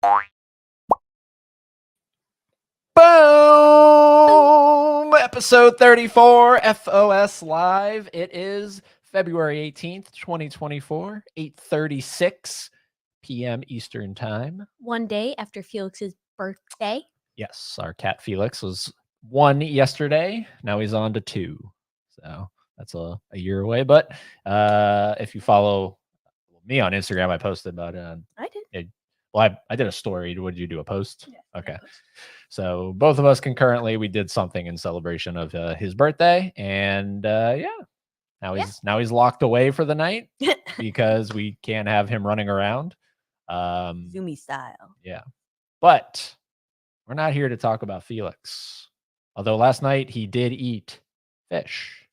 Boom! Episode 34, FOS Live. It is February 18th, 2024, 8:36 p.m. Eastern Time. One day after Felix's birthday. Yes, our cat Felix was 1 yesterday. Now he's on to 2. So that's a year away. But if you follow me on Instagram, I posted about it. I did. Well, I did a story. What did you do? A post? Yeah, Okay. So both of us concurrently, we did something in celebration of his birthday, and now he's locked away for the night because we can't have him running around. Zoomy style. Yeah, but we're not here to talk about Felix. Although last night he did eat fish.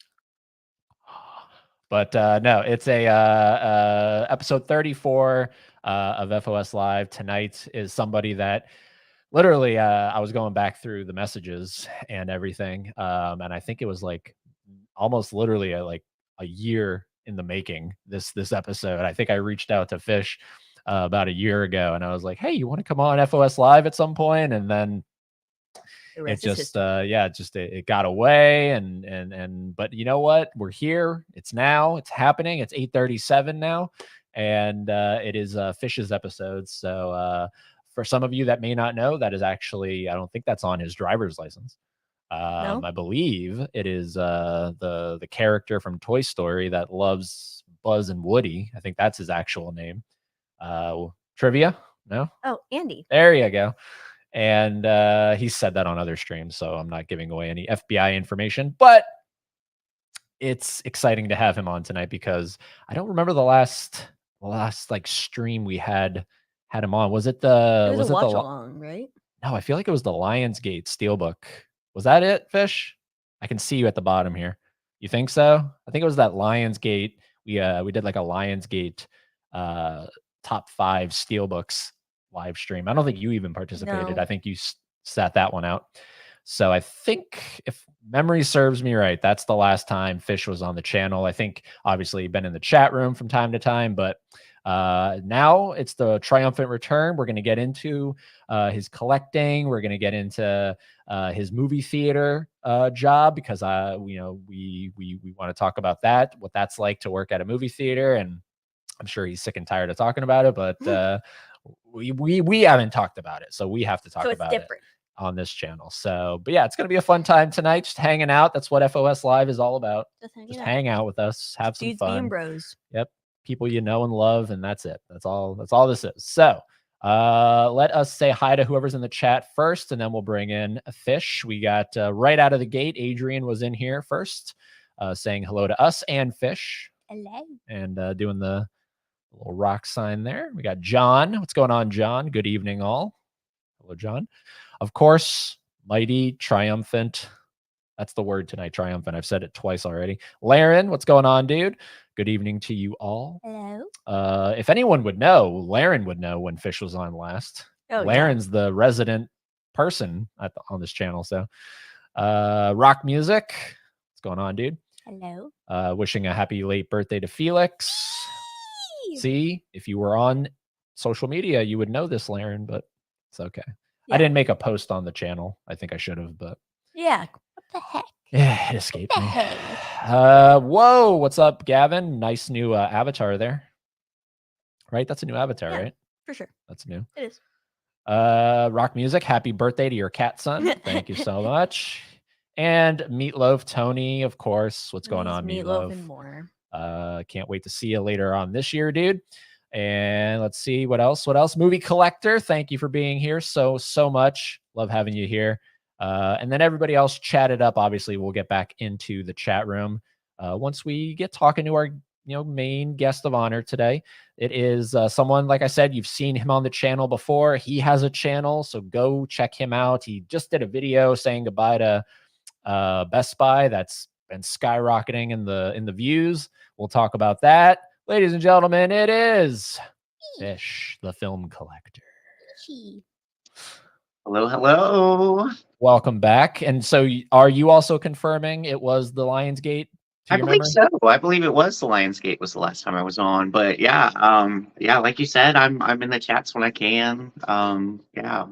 But no, it's a episode 34 of FOS Live. Tonight is somebody that literally I was going back through the messages and everything, and I think it was like almost literally like a year in the making. This episode, I think I reached out to Fish about a year ago, and I was like, "Hey, you want to come on FOS Live at some point?" And then it just it got away and but you know what, we're here. It's now, it's happening. It's 8:37 now, and it is Fish's episode. So for some of you that may not know, that is actually, I don't think that's on his driver's license. No? I believe it is the character from Toy Story that loves Buzz and Woody. I think that's his actual name. Trivia? No? Oh, Andy. There you go. And he said that on other streams, so I'm not giving away any FBI information, but it's exciting to have him on tonight because I don't remember the last like stream we had him on. Was it the It was a watch along, right? No, I feel like it was the Lionsgate Steelbook. Was that it, Fish? I can see you at the bottom here. You think so? I think it was that Lionsgate. We did like a Lionsgate top 5 Steelbooks live stream. I don't think you even participated. No. I think you sat that one out. So I think, if memory serves me right, that's the last time Fish was on the channel. I think obviously been in the chat room from time to time, but now it's the triumphant return. We're going to get into his collecting. We're going to get into his movie theater job, because we want to talk about that, what that's like to work at a movie theater, and I'm sure he's sick and tired of talking about it, but we haven't talked about it, so we have to talk about it on this channel. So, but yeah, it's gonna be a fun time tonight, just hanging out. That's what FOS Live is all about. Just hang out with us, have some fun. Being bros. Yep, people you know and love, and that's it. That's all this is. So let us say hi to whoever's in the chat first, and then we'll bring in Fish. We got right out of the gate, Adrian was in here first, saying hello to us and Fish. Hello. And doing the little rock sign there. We got John. What's going on, John? Good evening, all. Hello, John. Of course, mighty, triumphant. That's the word tonight, triumphant. I've said it twice already. Laren, what's going on, dude? Good evening to you all. Hello. If anyone would know, Laren would know when Fish was on last. Oh, Laren's the resident person on this channel. So, rock music. What's going on, dude? Hello. Wishing a happy late birthday to Felix. See, if you were on social media, you would know this, Laren, but it's okay. Yeah. I didn't make a post on the channel. I think I should have, but yeah. What the heck? Yeah, it escaped me. Whoa, what's up, Gavin? Nice new avatar there. Right? That's a new avatar, right? For sure. That's new. It is. Rock music. Happy birthday to your cat son. Thank you so much. And Meatloaf Tony, of course. What's going on, Meatloaf? And more. Can't wait to see you later on this year, dude. And let's see what else. Movie Collector, thank you for being here so much. Love having you here. And then everybody else chatted up. Obviously, we'll get back into the chat room once we get talking to our main guest of honor today. It is someone, like I said, you've seen him on the channel before. He has a channel, so go check him out. He just did a video saying goodbye to Best Buy. That's been skyrocketing in the views. We'll talk about that. Ladies and gentlemen, it is Fish, the film collector. Hello. Welcome back. And so are you also confirming it was the Lionsgate to I your believe memory? so. I believe it was the Lionsgate was the last time I was on. But yeah, yeah, like you said, I'm in the chats when I can. Yeah.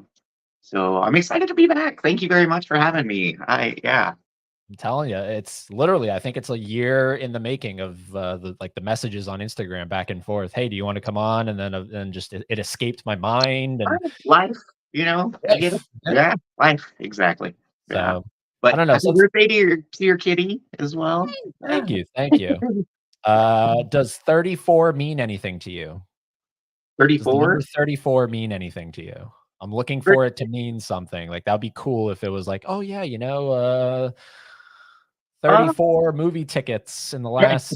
So I'm excited to be back. Thank you very much for having me. Yeah. I'm telling you, it's literally, I think it's a year in the making of the messages on Instagram back and forth. Hey, do you want to come on? And then just it escaped my mind and Life, you know, I get it. life. Yeah. Yeah, life, exactly. Yeah. So I But don't know. happy So birthday to your kitty as well. thank you, thank you. Does 34 mean anything to you? Does the number 34. 34 mean anything to you? I'm looking for it to mean something. Like, that'd be cool if it was like, "Oh, yeah, 34 movie tickets in the last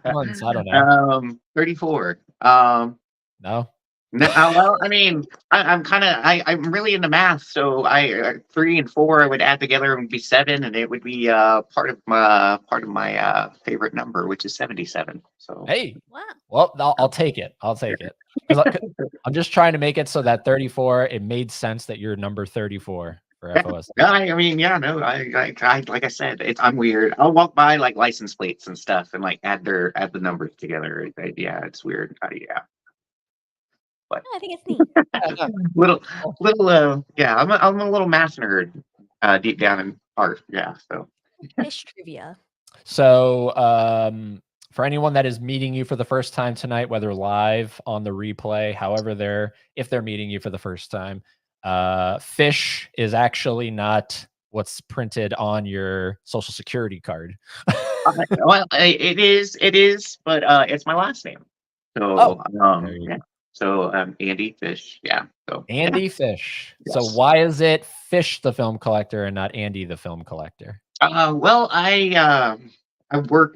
months." I don't know. 34. No? No, well, I mean, I'm kind of I'm really into math, so 3 and 4 I would add together and would be 7, and it would be part of my favorite number, which is 77. So Hey, Wow. well, I'll take it. I'll take it. 'Cause I'm just trying to make it so that 34, it made sense that you're number 34 for yeah, FOS. no, I mean, yeah, no, I like I said, I'm weird. I'll walk by like license plates and stuff and like add the numbers together. Yeah, it's weird. Yeah, but I think it's neat. Yeah, little no. yeah, I'm a little math nerd deep down in heart. Yeah, so. Fish trivia. So, for anyone that is meeting you for the first time tonight, whether live on the replay, however if they're meeting you for the first time, fish is actually not what's printed on your social security card. Well, it is, but it's my last name. So, There you yeah. So, Andy Fish. Yeah. So, yeah. Andy Fish. So Yes. why is it Fish the film collector and not Andy the film collector? Well, I work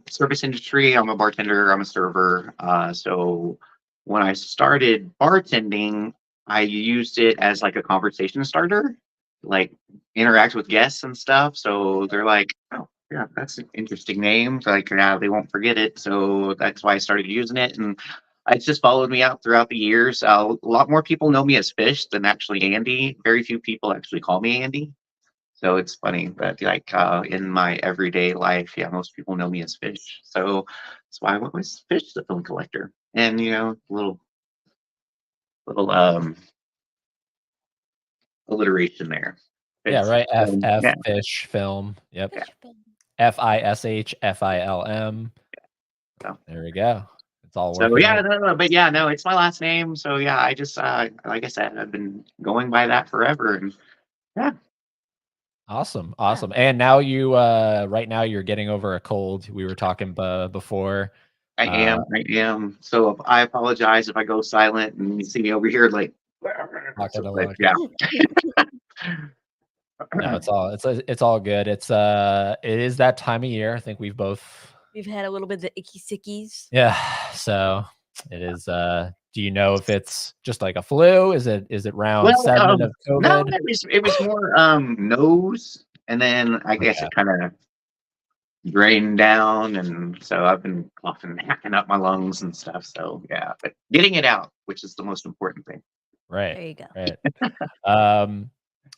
service industry. I'm a bartender. I'm a server. So when I started bartending, I used it as like a conversation starter, like interact with guests and stuff. So they're like, "Oh, yeah, that's an interesting name." Like, yeah, they won't forget it. So that's why I started using it, and it's just followed me out throughout the years. A lot more people know me as Fish than actually Andy. Very few people actually call me Andy. So it's funny that like in my everyday life, yeah, most people know me as Fish. So that's why I went with Fish the film collector. And little alliteration there. Yeah, Fish. right. Yeah, Fish film. Yep. yeah. Fish film. FISHFILM. So, There we go. It's all so working yeah, out. no, but yeah, no, it's my last name. So yeah, I just like I said, I've been going by that forever, and yeah, Awesome. Awesome. And now right now you're getting over a cold. We were talking before. I am. I am. So I apologize if I go silent and you see me over here like. Talking So, a but lot. yeah. No, it's all good. It is that time of year. I think We've had a little bit of the icky sickies. yeah. So it is. Do you know if it's just like a flu? Is it round Well, 7 of no, COVID? it was more nose, and then I guess Okay. it kind of drained down, and so I've been coughing, hacking up my lungs and stuff. So yeah, but getting it out, which is the most important thing. Right. There you go. Right.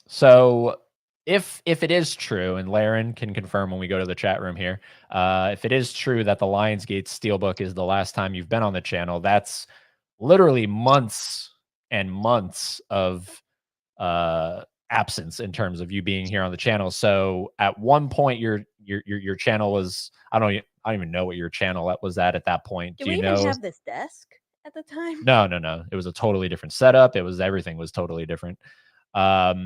So if it is true, and Laren can confirm when we go to the chat room here, if it is true that the Lionsgate Steelbook is the last time you've been on the channel, that's literally months and months of absence in terms of you being here on the channel. So at one point, your channel was I don't even know what your channel was at that point. Did Do we you even know? have this desk at the time? No. It was a totally different setup. Everything was totally different. But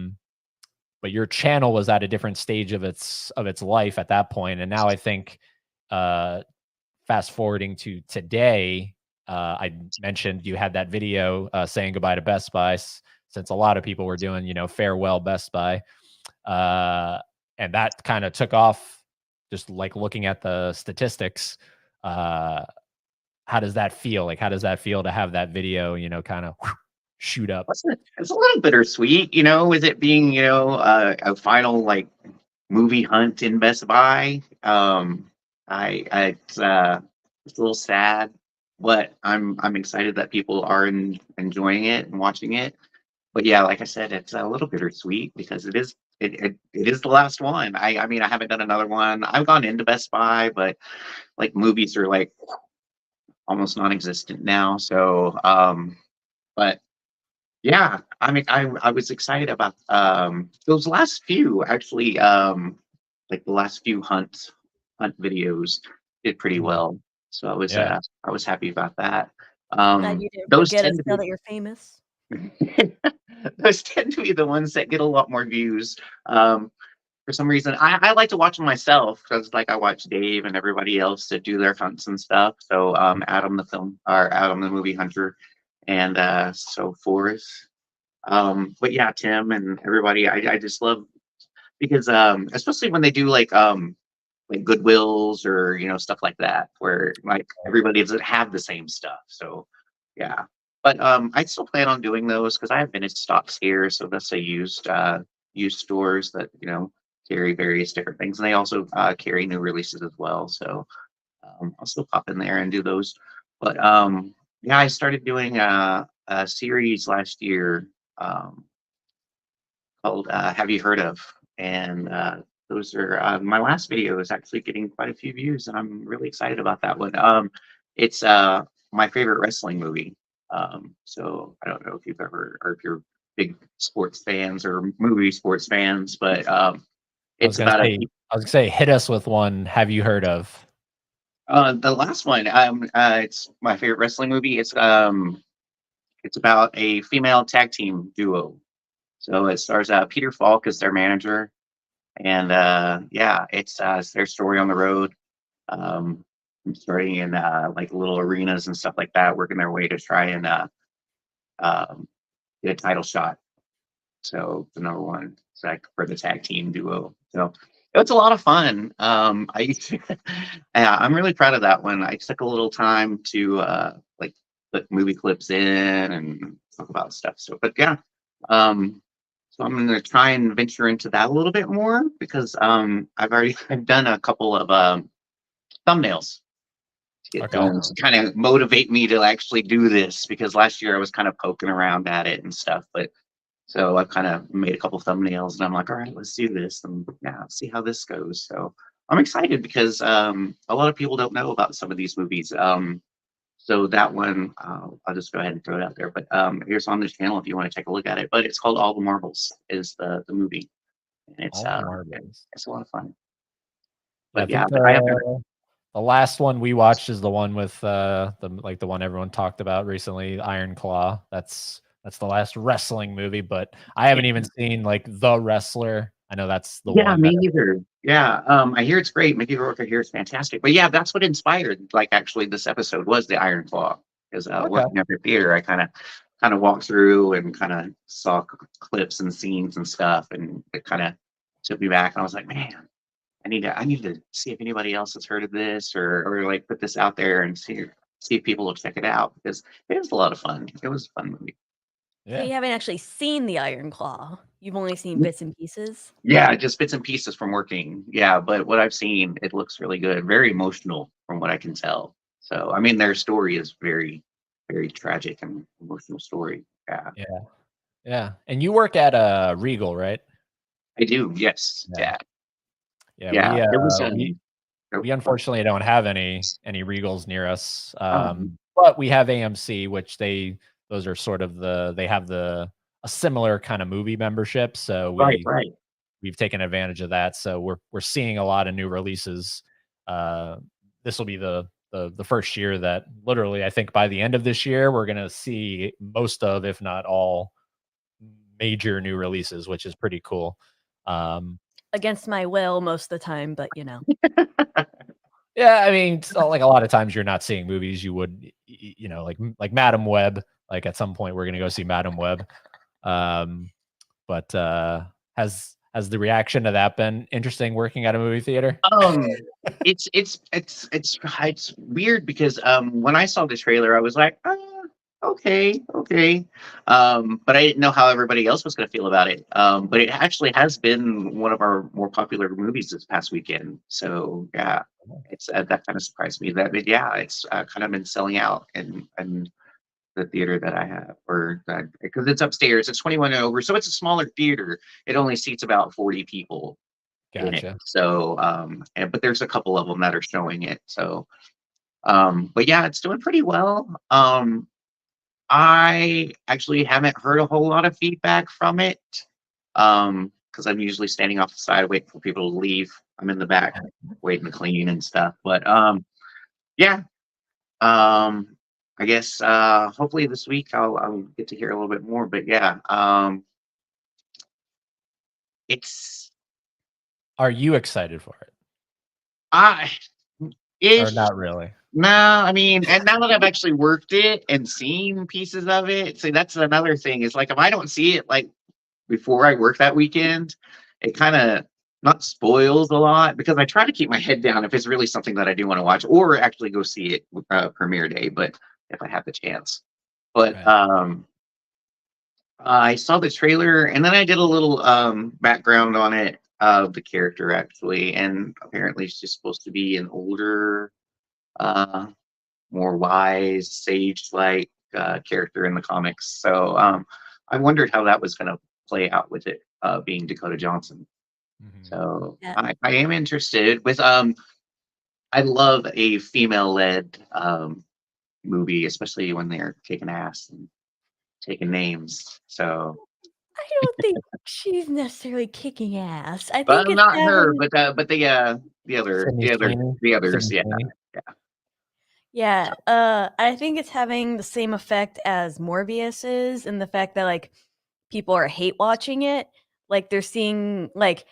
your channel was at a different stage of its life at that point. And now I think fast forwarding to today, I mentioned you had that video saying goodbye to Best Buy, since a lot of people were doing, farewell Best Buy. And that kind of took off, just like looking at the statistics. How does that feel? Like, how does that feel to have that video, kind of shoot up? It's a little bittersweet, with it being, a final like movie hunt in Best Buy. It's a little sad, but I'm excited that people are enjoying it and watching it. But yeah, like I said, it's a little bittersweet because it is it is the last one. I mean, I haven't done another one. I've gone into Best Buy, but like movies are like almost non-existent now. So, but yeah, I mean, I was excited about those last few actually. Like the last few hunt videos did pretty Mhm. well. So Yeah. I was happy about that. Glad you didn't Those forget us tend to now be that you're famous. those tend to be the ones that get a lot more views. Um, for some reason, I like to watch them myself because like I watch Dave and everybody else that do their hunts and stuff. So Adam the film or Adam the movie hunter and so forth. But yeah, Tim and everybody, I just love because especially when they do like Goodwills or stuff like that, where like everybody doesn't have the same stuff. So yeah, but I still plan on doing those because I have vintage stocks here, so that's a used stores that carry various different things, and they also carry new releases as well. So I'll still pop in there and do those. But yeah, I started doing a series last year. Um, called Have You Heard of? And those are my last video is actually getting quite a few views, and I'm really excited about that one. It's my favorite wrestling movie. So I don't know if you've ever, or if you're big sports fans or movie sports fans, but I was it's gonna about a say I was gonna say, hit us with one. Have you heard of? the last one. It's my favorite wrestling movie. It's about a female tag team duo. So it stars Peter Falk as their manager, and yeah, it's their story on the road, um, starting in like little arenas and stuff like that, working their way to try and um, get a title shot. So the number one, it's like for the tag team duo. So it's a lot of fun. Yeah, I'm really proud of that one. I took a little time to like put movie clips in and talk about stuff. So, but yeah, um, so I'm gonna try and venture into that a little bit more because I've done a couple of thumbnails to get Okay. going to kind of motivate me to actually do this because last year I was kind of poking around at it and stuff, but so I've kind of made a couple thumbnails and I'm like, all right, let's do this and yeah, see how this goes. So I'm excited because a lot of people don't know about some of these movies. So that one, I'll just go ahead and throw it out there. But here's on this channel if you want to take a look at it. But it's called All the Marbles is the movie, and All the marbles. it's a lot of fun. Yeah, I But yeah, think but I have never. the last one we watched is the one with the one everyone talked about recently, Iron Claw. That's the last wrestling movie, but I haven't even seen like The Wrestler. I know that's the Yeah, one me that neither. Yeah, I hear it's great. Mickey Rourke, I hear it's fantastic. But yeah, that's what inspired. Like, actually, this episode was the Iron Claw. Because okay. working at the theater, I kind of walked through and kind of saw clips and scenes and stuff, and it kind of took me back. And I was like, man, I need to see if anybody else has heard of this or like put this out there and see if people will check it out because it was a lot of fun. It was a fun movie. So Yeah. you haven't actually seen the Iron Claw. You've only seen bits and pieces. Yeah, just bits and pieces from working. Yeah, but what I've seen, it looks really good. Very emotional from what I can tell. So, I mean, their story is very, very tragic and emotional story. Yeah, Yeah. Yeah. And you work at Regal, right? I do. Yes. Yeah. Yeah. Yeah, Yeah. It was, we unfortunately don't have any Regals near us. um, But we have AMC, which those are sort of they have a similar kind of movie membership. So right, right. we've taken advantage of that. So we're seeing a lot of new releases. Uh, this will be the first year that literally I think by the end of this year we're gonna see most of, if not all, major new releases, which is pretty cool. Um, Against my will most of the time, but you know. Yeah, I mean, so, like a lot of times you're not seeing movies you would, like Madam Web. Like at some point we're gonna go see Madam Web. Um, but has the reaction to that been interesting working at a movie theater? Um, it's weird because when I saw the trailer, I was like, okay, okay. But I didn't know how everybody else was going to feel about it. But it actually has been one of our more popular movies this past weekend. So yeah, it's that kind of surprised me. That but yeah, it's kind of been selling out, and the theater that I have, or because it's upstairs. It's 21 and over, so it's a smaller theater. It only seats about 40 people in it. Gotcha. So, but there's a couple of them that are showing it. So, but yeah, it's doing pretty well. I actually haven't heard a whole lot of feedback from it. Because I'm usually standing off the side waiting for people to leave. I'm in the back waiting to clean and stuff. But yeah. I guess hopefully this week I'll get to hear a little bit more. But yeah, it's Are you excited for it I or if not really? no, I mean, and now that I've actually worked it and seen pieces of it, see that's another thing. Is like if I don't see it like before I work that weekend, it kind of not spoils a lot because I try to keep my head down if it's really something that I do want to watch or actually go see it premiere day. But if I have the chance, but Right. I saw the trailer and then I did a little background on it of the character actually, and apparently she's supposed to be an older, uh, more wise, sage-like character in the comics. So I wondered how that was going to play out with it being Dakota Johnson. Mhm. So Yeah. I am interested with I love a female-led movie, especially when they're kicking ass and taking names. So, I don't think she's necessarily kicking ass. I think but it's not her, having but the other Sydney Sweeney. the others. Sydney Yeah, Sweeney. yeah, I think it's having the same effect as Morbius is in the fact that, like, people are hate watching it. Like, they're seeing, like,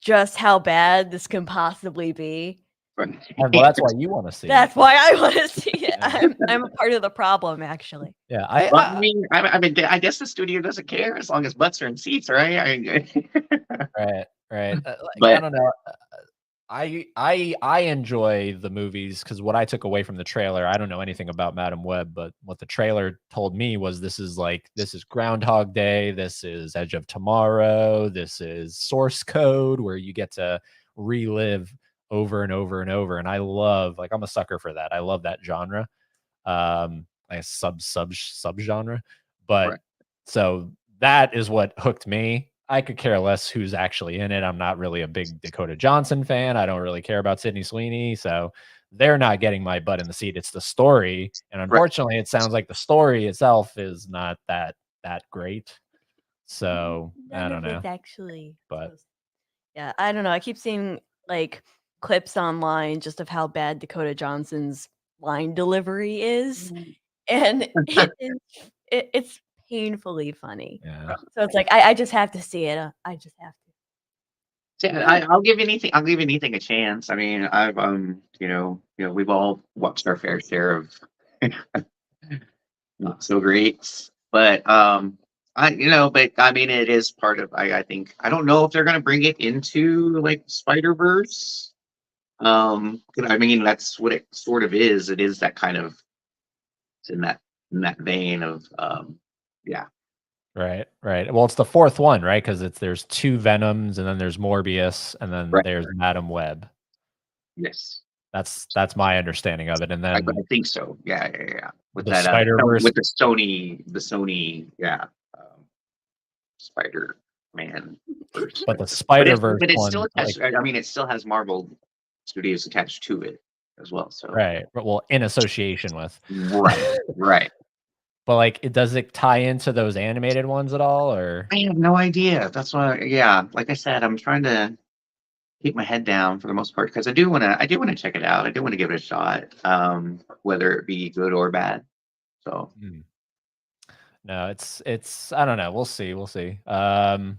just how bad this can possibly be. And well, that's why you want to see That's it. why I wanna see it. Yeah. I'm a part of the problem, actually. Yeah. Well, I mean, I guess the studio doesn't care as long as butts are in seats, right? Right. Right. Like I But don't know. I enjoy the movies because what I took away from the trailer, I don't know anything about Madam Web, but what the trailer told me was this is Groundhog Day, this is Edge of Tomorrow, this is Source Code, where you get to relive over and over and over. And I love, like, I'm a sucker for that. I love that genre, like a sub genre. But right, so that is what hooked me. I could care less who's actually in it. I'm not really a big Dakota Johnson fan. I don't really care about Sydney Sweeney. So they're not getting my butt in the seat. It's the story. And right. unfortunately, it sounds like the story itself is not that great. So I None don't of know. it's actually But close. Yeah, I don't know. I keep seeing, like, clips online just of how bad Dakota Johnson's line delivery is, and it's painfully funny. yeah. So it's like I just have to see it. I just have to. See, I'll give anything. I'll give anything a chance. I mean, I've we've all watched our fair share of not so greats, but but I mean, it is part of. I think I don't know if they're gonna bring it into like Spider Verse. 'Cause I mean, that's what it sort of is. It is that kind of it's in that vein of yeah, Right, right. Well, it's the fourth one, right? Because there's two Venoms, and then there's Morbius, and then right, there's Madam Web. yes. That's my understanding of it. And I then think so. Yeah, yeah, yeah. With the that, Spider Verse, with the Sony, yeah, Spider Man first. but the Spider Verse But it's still one, like, attached. I mean, it still has Marvel Studios attached to it as well. So right? Well, in association with, right, right. but like, does it tie into those animated ones at all, or I have no idea. That's why, yeah. Like I said, I'm trying to keep my head down for the most part because I do want to check it out. I do want to give it a shot, whether it be good or bad. So Hmm. No? It's I don't know. We'll see. We'll see. But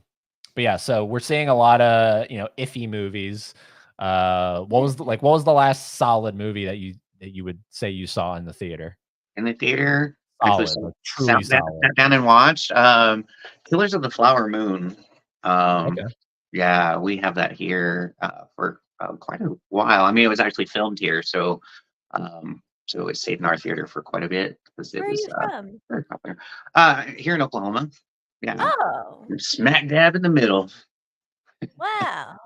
yeah, so we're seeing a lot of iffy movies. What was the last solid movie that you would say you saw in the theater? in the theater, actually Solid, like truly solid. sat down and watched Killers of the Flower Moon. Okay. Yeah, we have that here for quite a while. I mean, it was actually filmed here, so it stayed in our theater for quite a bit because it Where are was you from? very popular. Here in Oklahoma. Yeah, Oh, smack dab in the middle. wow.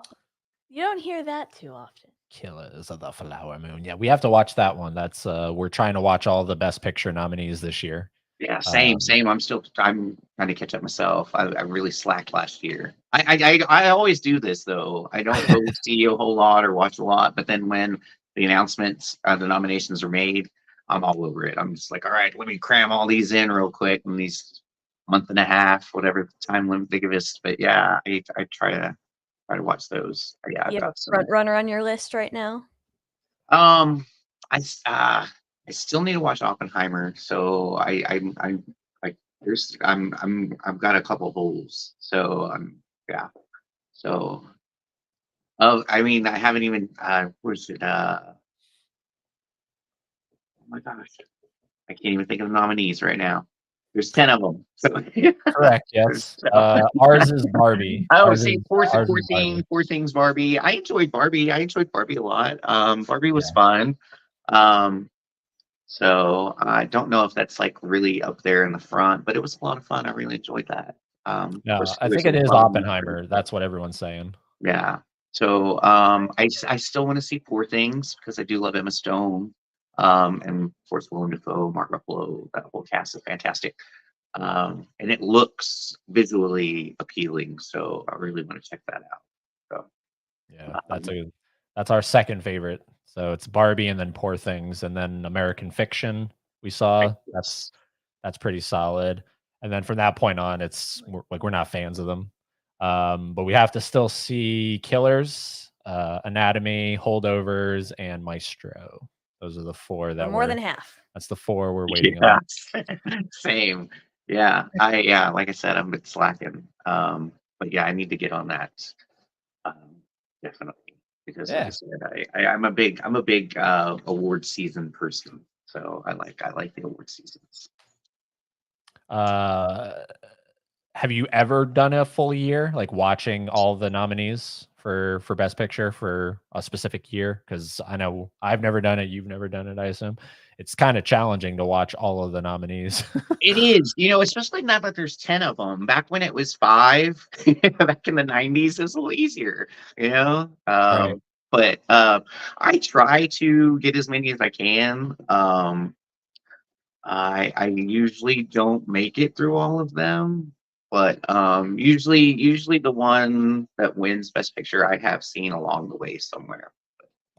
You don't hear that too often. Killers of the Flower Moon. Yeah, we have to watch that one. That's we're trying to watch all the Best Picture nominees this year. Yeah, same. I'm trying to catch up myself. I really slacked last year. I always do this though. I don't really see a whole lot or watch a lot, but then when the announcements, the nominations are made, I'm all over it. I'm just like, all right, let me cram all these in real quick in these month and a half, whatever time limit they give us. But yeah, I try to watch those. Yeah, I've You have got a some. front runner on your list right now? Um, I still need to watch Oppenheimer, so I've got a couple holes. So yeah. So I mean I haven't even where's it oh my gosh. I can't even think of the nominees right now. There's 10 of them. So Correct. Yes. Ours is Barbie. oh, Ours see, is ours is Barbie. Poor Things Barbie. I enjoyed Barbie. I enjoyed Barbie a lot. Barbie was Yeah. fun. So I don't know if that's like really up there in the front, but it was a lot of fun. I really enjoyed that. Of No, course, I there's think a it is lot of Oppenheimer. That's what everyone's saying. yeah. So I still want to see Poor Things because I do love Emma Stone. And of course Willem Dafoe, Mark Ruffalo, that whole cast is fantastic. And it looks visually appealing, so I really want to check that out. So Yeah, um, that's our second favorite. So it's Barbie and then Poor Things and then American Fiction we saw. That's pretty solid. And then from that point on, we're not fans of them. But we have to still see Killers, Anatomy, Holdovers, and Maestro. Those are the four We're that more than half. that's the four we're waiting yeah, on. same. Yeah, like I said, I'm a bit slacking. But yeah, I need to get on that. Definitely, because like I Yeah. said, I'm a big award season person. So I like the award seasons. Have you ever done a full year, like watching all the nominees for Best Picture for a specific year? Because I know I've never done it. You've never done it, I assume. It's kind of challenging to watch all of the nominees. It is, especially now that there's 10 of them. Back when it was 5, back in the 90s, it was a little easier, you know? Right. But I try to get as many as I can. I usually don't make it through all of them, but usually the one that wins Best Picture I have seen along the way somewhere.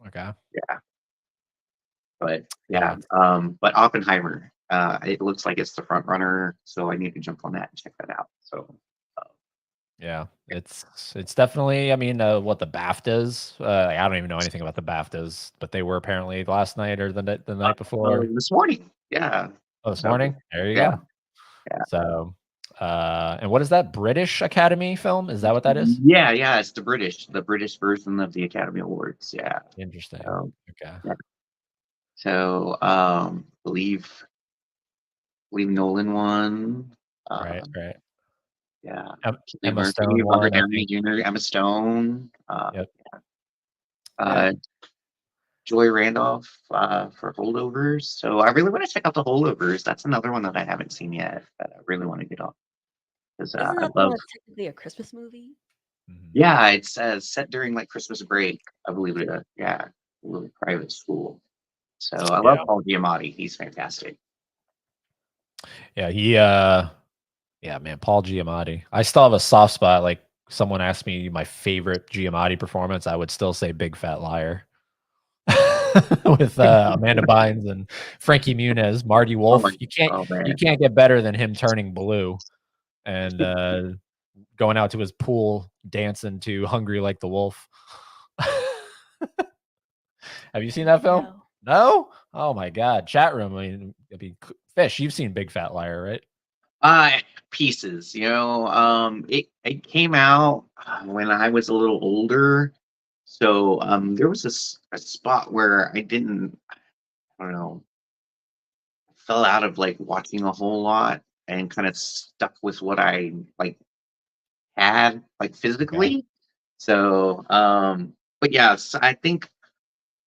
Okay. Yeah, but Yeah. but Oppenheimer, it looks like it's the front runner, so I need to jump on that and check that out. So Yeah. It's definitely, I mean, what the BAFTAs, I don't even know anything about the BAFTAs, but they were apparently last night or the night before. this morning, yeah. Oh, this So morning? There you yeah, go. yeah. So, and what is that British Academy film? Is that what that is? Yeah, it's the British version of the Academy Awards. Yeah. Interesting. So, Okay. yeah. So believe Nolan won. Right. Right. Yeah. Cillian Emma Murphy, Stone Robert won, I Downey think. Jr., Emma Stone, Yep. uh, Joy Randolph for Holdovers. So I really want to check out the Holdovers. That's another one that I haven't seen yet that I really want to get on because Isn't I that the one love. that's technically a Christmas movie? Mhm. Yeah, it's set during like Christmas break, I believe it. Yeah, a little private school. So I love Yeah. Paul Giamatti. He's fantastic. Yeah. Yeah, man, Paul Giamatti. I still have a soft spot. Like someone asked me my favorite Giamatti performance, I would still say Big Fat Liar. With Amanda Bynes and Frankie Muniz, Marty Oh my, Wolf. oh You man. can't get better than him turning blue and going out to his pool dancing to Hungry Like the Wolf. Have you seen that film? No. No? Oh my god. Chat room. Fish, you've seen Big Fat Liar, right? Pieces, it came out when I was a little older. So there was a spot where I don't know, fell out of like watching a whole lot and kind of stuck with what I like had like Okay. physically. So but yeah, so I think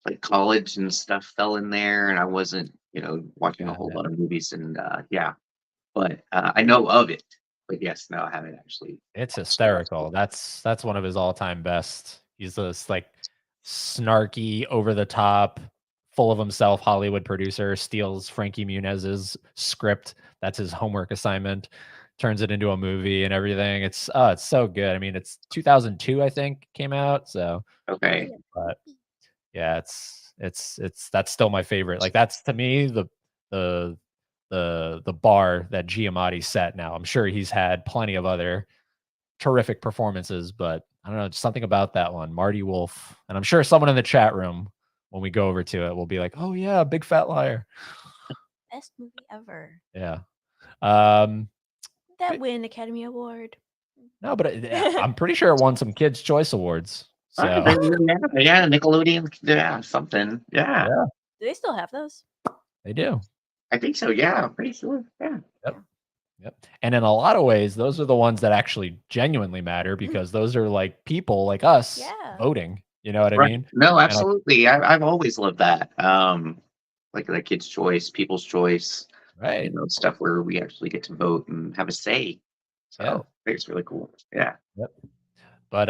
like college and stuff fell in there and I wasn't, watching a Got whole it. lot of movies and yeah. But I know of it. But yes, no, I haven't actually It's watched the rest of hysterical. it. That's one of his all-time best. He's just like snarky, over the top, full of himself Hollywood producer steals Frankie Muniz's script. That's his homework assignment. Turns it into a movie and everything. It's so good. I mean, it's 2002, I think, came out. So, Okay. but yeah, it's that's still my favorite. Like that's to me the the bar that Giamatti set. Now I'm sure he's had plenty of other terrific performances, but I don't know, just something about that one, Marty Wolf, and I'm sure someone in the chat room when we go over to it will be like, "Oh yeah, Big Fat Liar." Best movie ever. Yeah. Um, That win Academy Award. no, but I'm pretty sure it won some Kids' Choice Awards. So Yeah, Nickelodeon, yeah, something. Yeah, yeah, Do they still have those? they do. I think so. Yeah, I'm pretty sure. Yeah. Yep. And in a lot of ways, those are the ones that actually genuinely matter because those are like people like us Yeah. voting. You know what I Right. mean? No, absolutely. I've always loved that. Like the Kids' Choice, People's Choice, Right. stuff where we actually get to vote and have a say. So Yeah. I think it's really cool. Yeah. Yep. But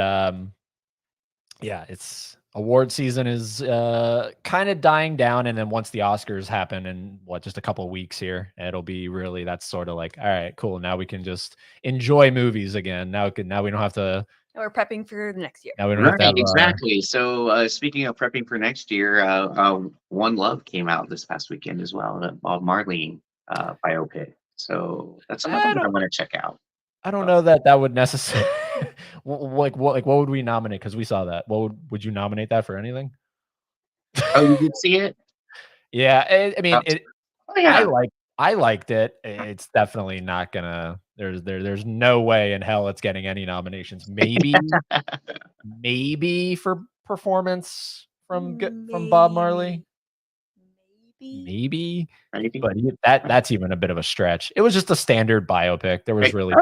yeah, it's award season is kind of dying down, and then once the Oscars happen in just a couple of weeks here, it'll be really that's sort of like, all right, cool. Now we can just enjoy movies again. Now we don't have to. We're prepping for the next year. Now we don't have to have Right, exactly. So speaking of prepping for next year, One Love came out this past weekend as well, the Bob Marley biopic. So that's another one I want to check out. I don't know that would necessarily like what would we nominate? Because we saw that. What would you nominate that for anything? Oh, you did see it? Yeah, I mean, Oh, yeah. I liked it. It's definitely not gonna. There's no way in hell it's getting any nominations. Maybe for performance from Bob Marley. Maybe. But that's even a bit of a stretch. It was just a standard biopic. There was really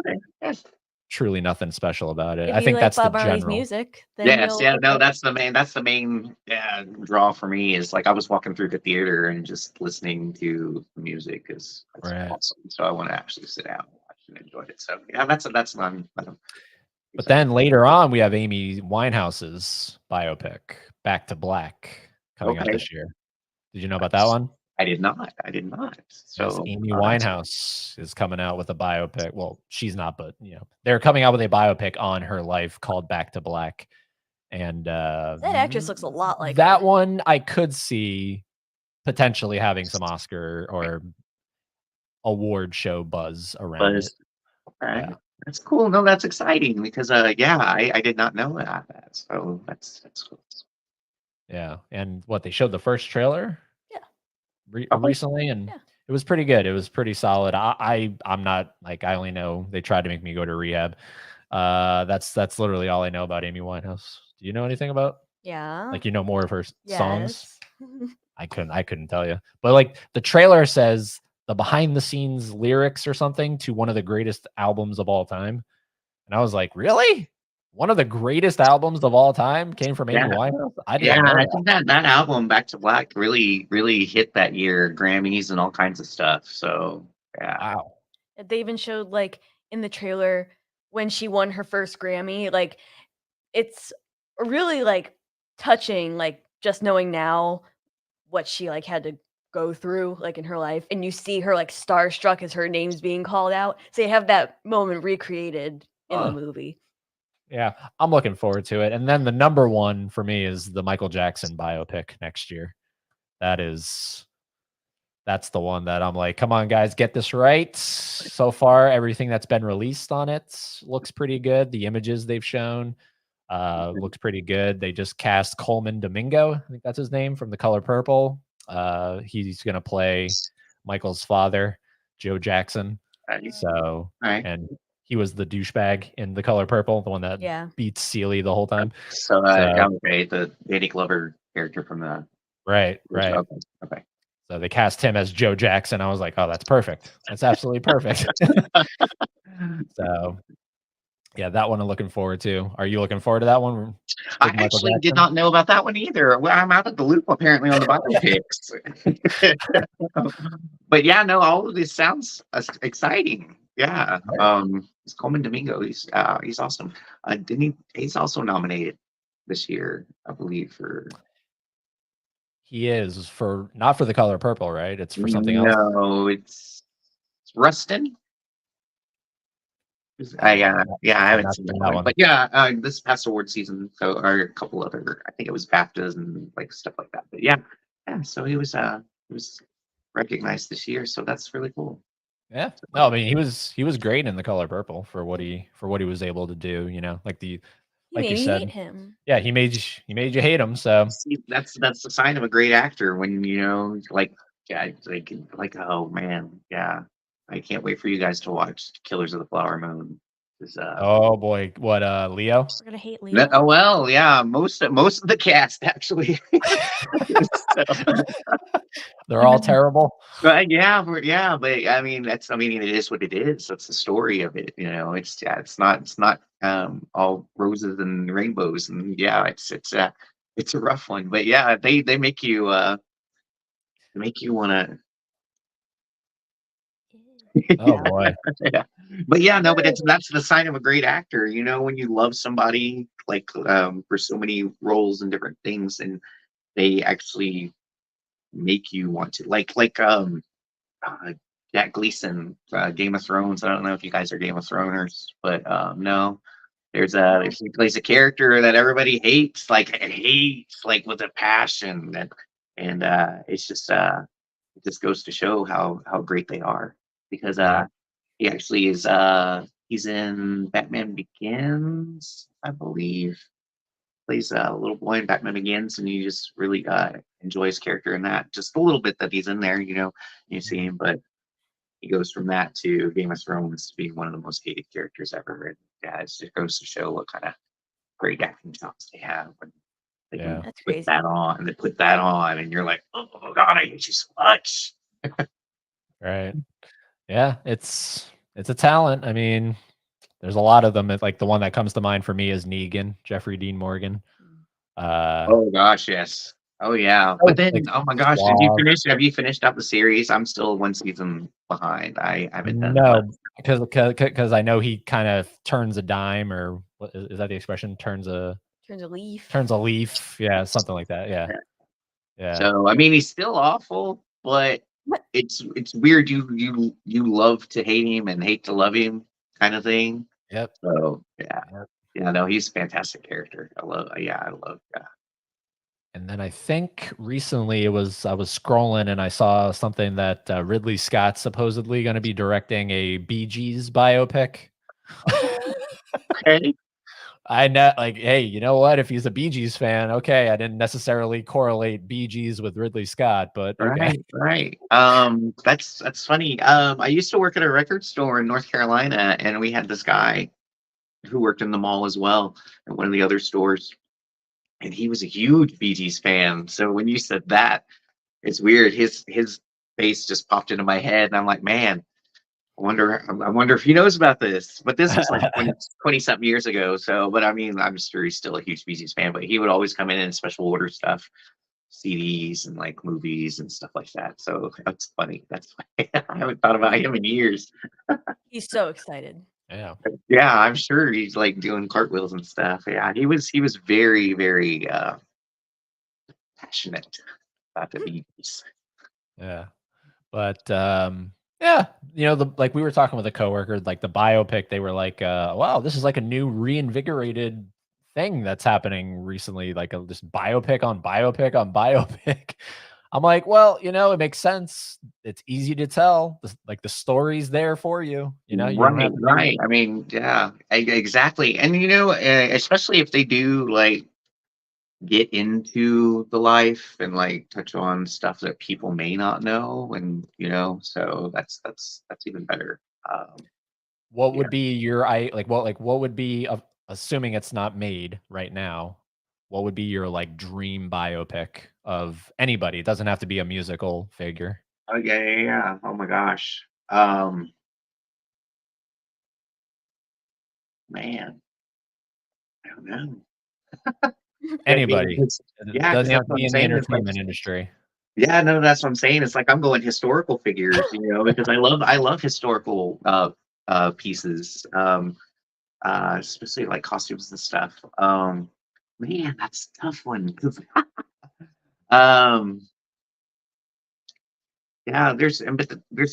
truly nothing special about it. If I think like that's Bob the Marley's general music. Then Yes, yeah, no, that's the main draw for me is like I was walking through the theater and just listening to the music is Right. awesome. So I want to actually sit down and watch and enjoy it. So yeah, that's not. But then later on, we have Amy Winehouse's biopic, Back to Black, coming out Okay. this year. Did you know about that one? I did not. So Yes, Amy Winehouse is coming out with a biopic. Well, she's not, but they're coming out with a biopic on her life called Back to Black. And that actress looks a lot like that her. one. I could see potentially having some Oscar or award show buzz around it. Okay. Yeah. That's cool. No, that's exciting because I did not know that. So that's cool. Yeah, and what they showed the first trailer, recently, and Yeah. it was pretty good. It was pretty solid. I'm not like I only know they tried to make me go to rehab. That's literally all I know about Amy Winehouse. Do you know anything about? Yeah. Like more of her songs? Yes. I couldn't tell you, but like the trailer says the behind the scenes lyrics or something to one of the greatest albums of all time, and I was like, really? One of the greatest albums of all time came from Amy Winehouse. I think that album Back to Black really hit that year, Grammys and all kinds of stuff. So yeah. Wow. They even showed like in the trailer when she won her first Grammy. Like it's really like touching. Like just knowing now what she like had to go through like in her life, and you see her like starstruck as her name's being called out. So you have that moment recreated in the movie. Yeah, I'm looking forward to it. And then the number one for me is the Michael Jackson biopic next year. That's the one that I'm like, come on, guys, get this right. So far, everything that's been released on it looks pretty good. The images they've shown looks pretty good. They just cast Coleman Domingo. I think that's his name from The Color Purple. He's going to play Michael's father, Joe Jackson. So, and he was the douchebag in The Color Purple, the one that beats Celie the whole time. So, okay, the Danny Glover character from the right. Okay. So they cast him as Joe Jackson. I was like, oh, that's perfect. That's absolutely perfect. So, yeah, that one I'm looking forward to. Are you looking forward to that one? I actually did not know about that one either. Well, I'm out of the loop apparently on the biopics. But yeah, no, all of this sounds exciting. Yeah. It's Coleman Domingo. He's awesome. He's also nominated this year, I believe. He is for not for The Color Purple, right? It's for something else. No, it's Rustin. I I've haven't not seen seen that that one, one. but yeah, this past award season, so are a couple other, I think it was BAFTAs and like stuff like that. But yeah. So he was recognized this year, so that's really cool. Yeah. No, I mean he was great in The Color Purple for what he was able to do. You know, like He like you made me said, hate him. yeah, he made you hate him. So See, that's the sign of a great actor when like yeah, oh man, yeah. I can't wait for you guys to watch Killers of the Flower Moon. 'Cause, oh boy, what Leo? We're gonna hate Leo. oh well, yeah, most of the cast actually. So, They're all terrible. but yeah, but I mean it is what it is. That's the story of it. It's not all roses and rainbows, and yeah, it's a rough one. But yeah, they make you wanna. Oh boy. Yeah. But yeah, no, but that's the sign of a great actor. When you love somebody like for so many roles and different things, and they actually make you want to uh, Jack Gleason, Game of Thrones. I don't know if you guys are Game of Throners, but no, he plays a character that everybody hates like with a passion, and it just goes to show how great they are because Yeah. he actually is he's in Batman Begins, I believe. Plays a little boy in Batman Begins, and you just really enjoy his character in that. Just a little bit that he's in there, you see him, but he goes from that to Game of Thrones to being one of the most hated characters ever. And yeah, it just goes to show what kind of great acting chops they have when they Yeah. can That's put crazy. that on, and they put that on, and you're like, oh God, I hate you so much. Right. Yeah, it's a talent. I mean, there's a lot of them. Like the one that comes to mind for me is Negan, Jeffrey Dean Morgan. Oh gosh, yes. Oh yeah. But then, oh my gosh, suave. have you finished up the series? I'm still one season behind. I haven't done No, because I know he kind of turns a dime, or what is that the expression? Turns a Turns a leaf. leaf. Yeah, something like that. Yeah. Yeah. So I mean, he's still awful, but What? it's weird. You love to hate him and hate to love him, kind of thing. Yep. So yeah, Yep. yeah. No, he's a fantastic character. I love. Yeah. And then I think recently I was scrolling and I saw something that Ridley Scott's supposedly going to be directing a Bee Gees biopic. Okay. I know, like, hey, you know what? If he's a Bee Gees fan, okay, I didn't necessarily correlate Bee Gees with Ridley Scott, but okay. Right. That's funny. I used to work at a record store in North Carolina, and we had this guy who worked in the mall as well at one of the other stores, and he was a huge Bee Gees fan. So when you said that, it's weird. His face just popped into my head, and I'm like, man, I wonder if he knows about this. But this was like 20 something years ago. So, but I mean, I'm sure he's still a huge Bee Gees fan. But he would always come in and special order stuff, CDs and like movies and stuff like that. So that's funny. That's funny. I haven't thought about him in years. He's so excited. Yeah. Yeah, I'm sure he's like doing cartwheels and stuff. Yeah, he was very, very passionate about the Bees. Yeah. But yeah, like we were talking with a coworker, like the biopic, they were like, wow, this is like a new reinvigorated thing that's happening recently, like this biopic on biopic on biopic. I'm like, well, it makes sense. It's easy to tell. Like the story's there for you. You don't have to Right. I mean, yeah, exactly. And especially if they do like get into the life and like touch on stuff that people may not know, and so that's even better. What Yeah. would be your what would be assuming it's not made right now? What would be your like dream biopic of anybody? It doesn't have to be a musical figure. Oh yeah. Oh my gosh. Man, I don't know. Anybody. It Yeah, doesn't have that's to what be I'm in the saying. It's like, entertainment industry. yeah, no, that's what I'm saying. It's like I'm going historical figures, because I love historical pieces, especially like costumes and stuff. Man, that's a tough one. 'Cause, um, yeah, there's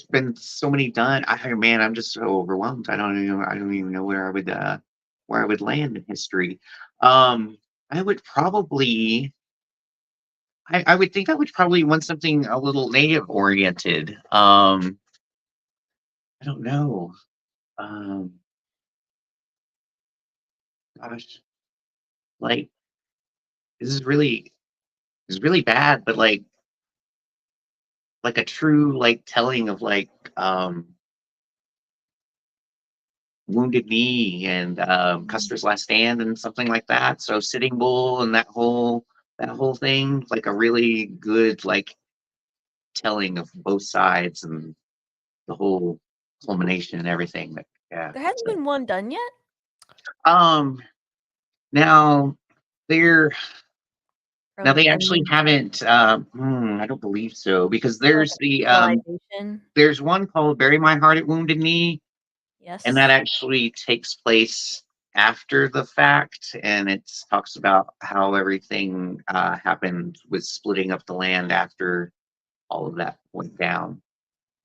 been so many done. Man, I'm just so overwhelmed. I don't even know where I would land in history. Um, I would probably I would think I would probably want something a little native oriented. I don't know. Um, gosh, like this is really this is really bad, but like a true like telling of Wounded Knee and Mm. Custer's Last Stand and something like that. So Sitting Bull and that whole thing, like a really good like telling of both sides and the whole culmination and everything. That, yeah. There hasn't So been one done yet. um now they're Or now like they actually any haven't I don't believe so because or like there's a the serialization. there's one called Bury My Heart at Wounded Knee, and that Yes. actually takes place after the fact, and it talks about how everything happened with splitting up the land after all of that went down.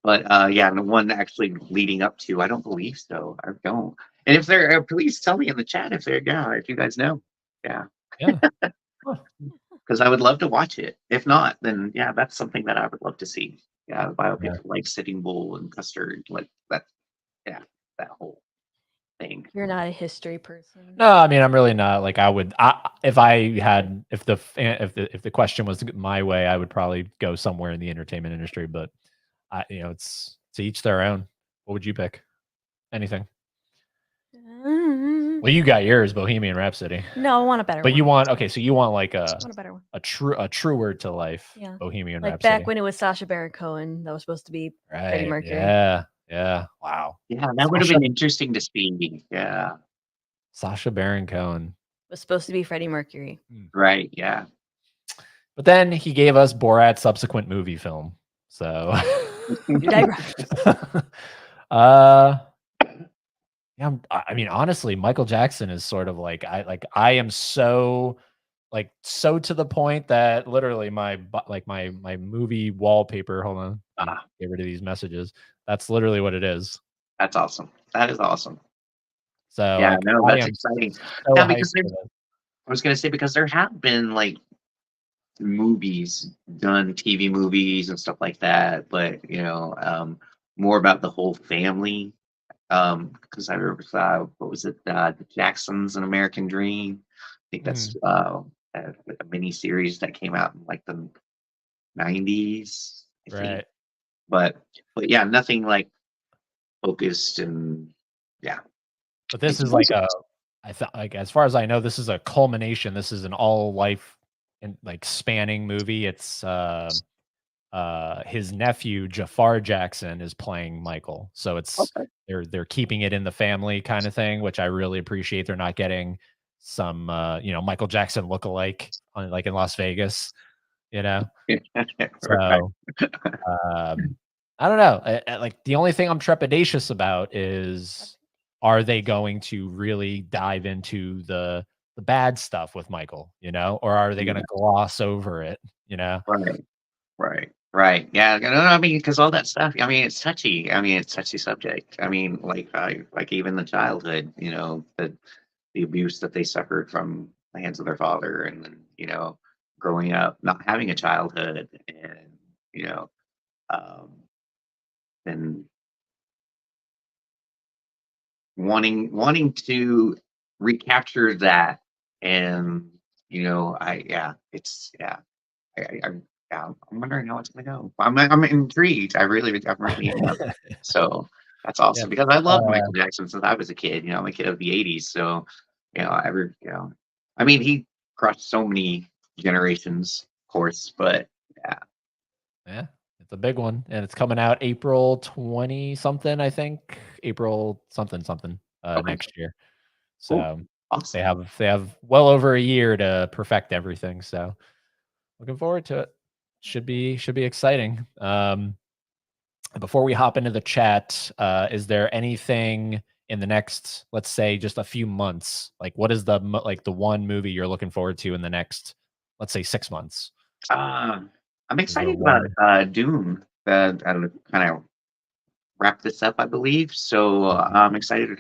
But yeah, and the one actually leading up to, I don't believe so. I don't. And if there, please tell me in the chat if there, yeah, if you guys know, yeah, Yeah. Huh. because I would love to watch it. If not, then yeah, that's something that I would love to see. Yeah, a biopic Yeah. of like Sitting Bull and Custard, like that. Yeah, that whole thing. You're not a history person. No, I mean, I'm really not. Like, if I had, if the question was my way, I would probably go somewhere in the entertainment industry. But it's to each their own. What would you pick? Anything? Mm. Well, you got yours, Bohemian Rhapsody. No, I want a better But one. you want okay, so you want like I want a better one. a truer to life Yeah. Bohemian Like Rhapsody. back when it was Sacha Baron Cohen that was supposed to be Freddie Right. Mercury. Yeah. Yeah. Wow. Yeah, that would have Sacha, been interesting to see. Yeah, Sacha Baron Cohen. Was supposed to be Freddie Mercury. right. Yeah. But then he gave us Borat's subsequent movie film. So You digress. uh yeah, I mean honestly, Michael Jackson is sort of like I am so so to the point that literally my movie wallpaper, hold on, let me Ah, get rid of these messages. That's literally what it is. that's awesome. That is awesome. So Yeah, like no, I that's am exciting. so Yeah, hyped because there, for this. I was gonna say because there have been like movies done, TV movies and stuff like that, but more about the whole family. Because I remember what was it, the Jacksons, An American Dream. I think that's Mhm. like a mini series that came out in like the '90s, I think. Right. But yeah, nothing like focused and yeah. But this Into is like music. I thought like as far as I know, this is a culmination. This is an all life and like spanning movie. It's his nephew Jafar Jackson is playing Michael. So it's Okay. they're keeping it in the family kind of thing, which I really appreciate. They're not getting some Michael Jackson lookalike on like in Las Vegas, you know. Right. So I don't know. Like the only thing I'm trepidatious about is are they going to really dive into the bad stuff with Michael, or are they going Yeah, to gloss over it, you know? right. Right. Right. Yeah. No, I mean, because all that stuff. I mean, it's touchy. I mean, it's touchy subject. I mean, like even the childhood. The abuse that they suffered from the hands of their father, and then growing up not having a childhood, and um, and wanting to recapture that, and I yeah, it's yeah. I'm yeah, I'm wondering how it's gonna go. I'm intrigued. I'm really am. So that's Yeah. awesome because I loved Michael Jackson since I was a kid. I'm a kid of the '80s, so I mean, he crossed so many generations, of course, but yeah, Yeah, it's a big one, and it's coming out April 20 something, I think. April something something okay, next year. cool, So awesome. they have well over a year to perfect everything. So looking forward to it. Should be exciting. Before we hop into the chat, is there anything in the next, let's say, just a few months? Like, what is the one movie you're looking forward to in the next, let's say, 6 months? I'm Is there excited about one? Dune. I don't know, kind of wrap this up, I believe. So I'm excited.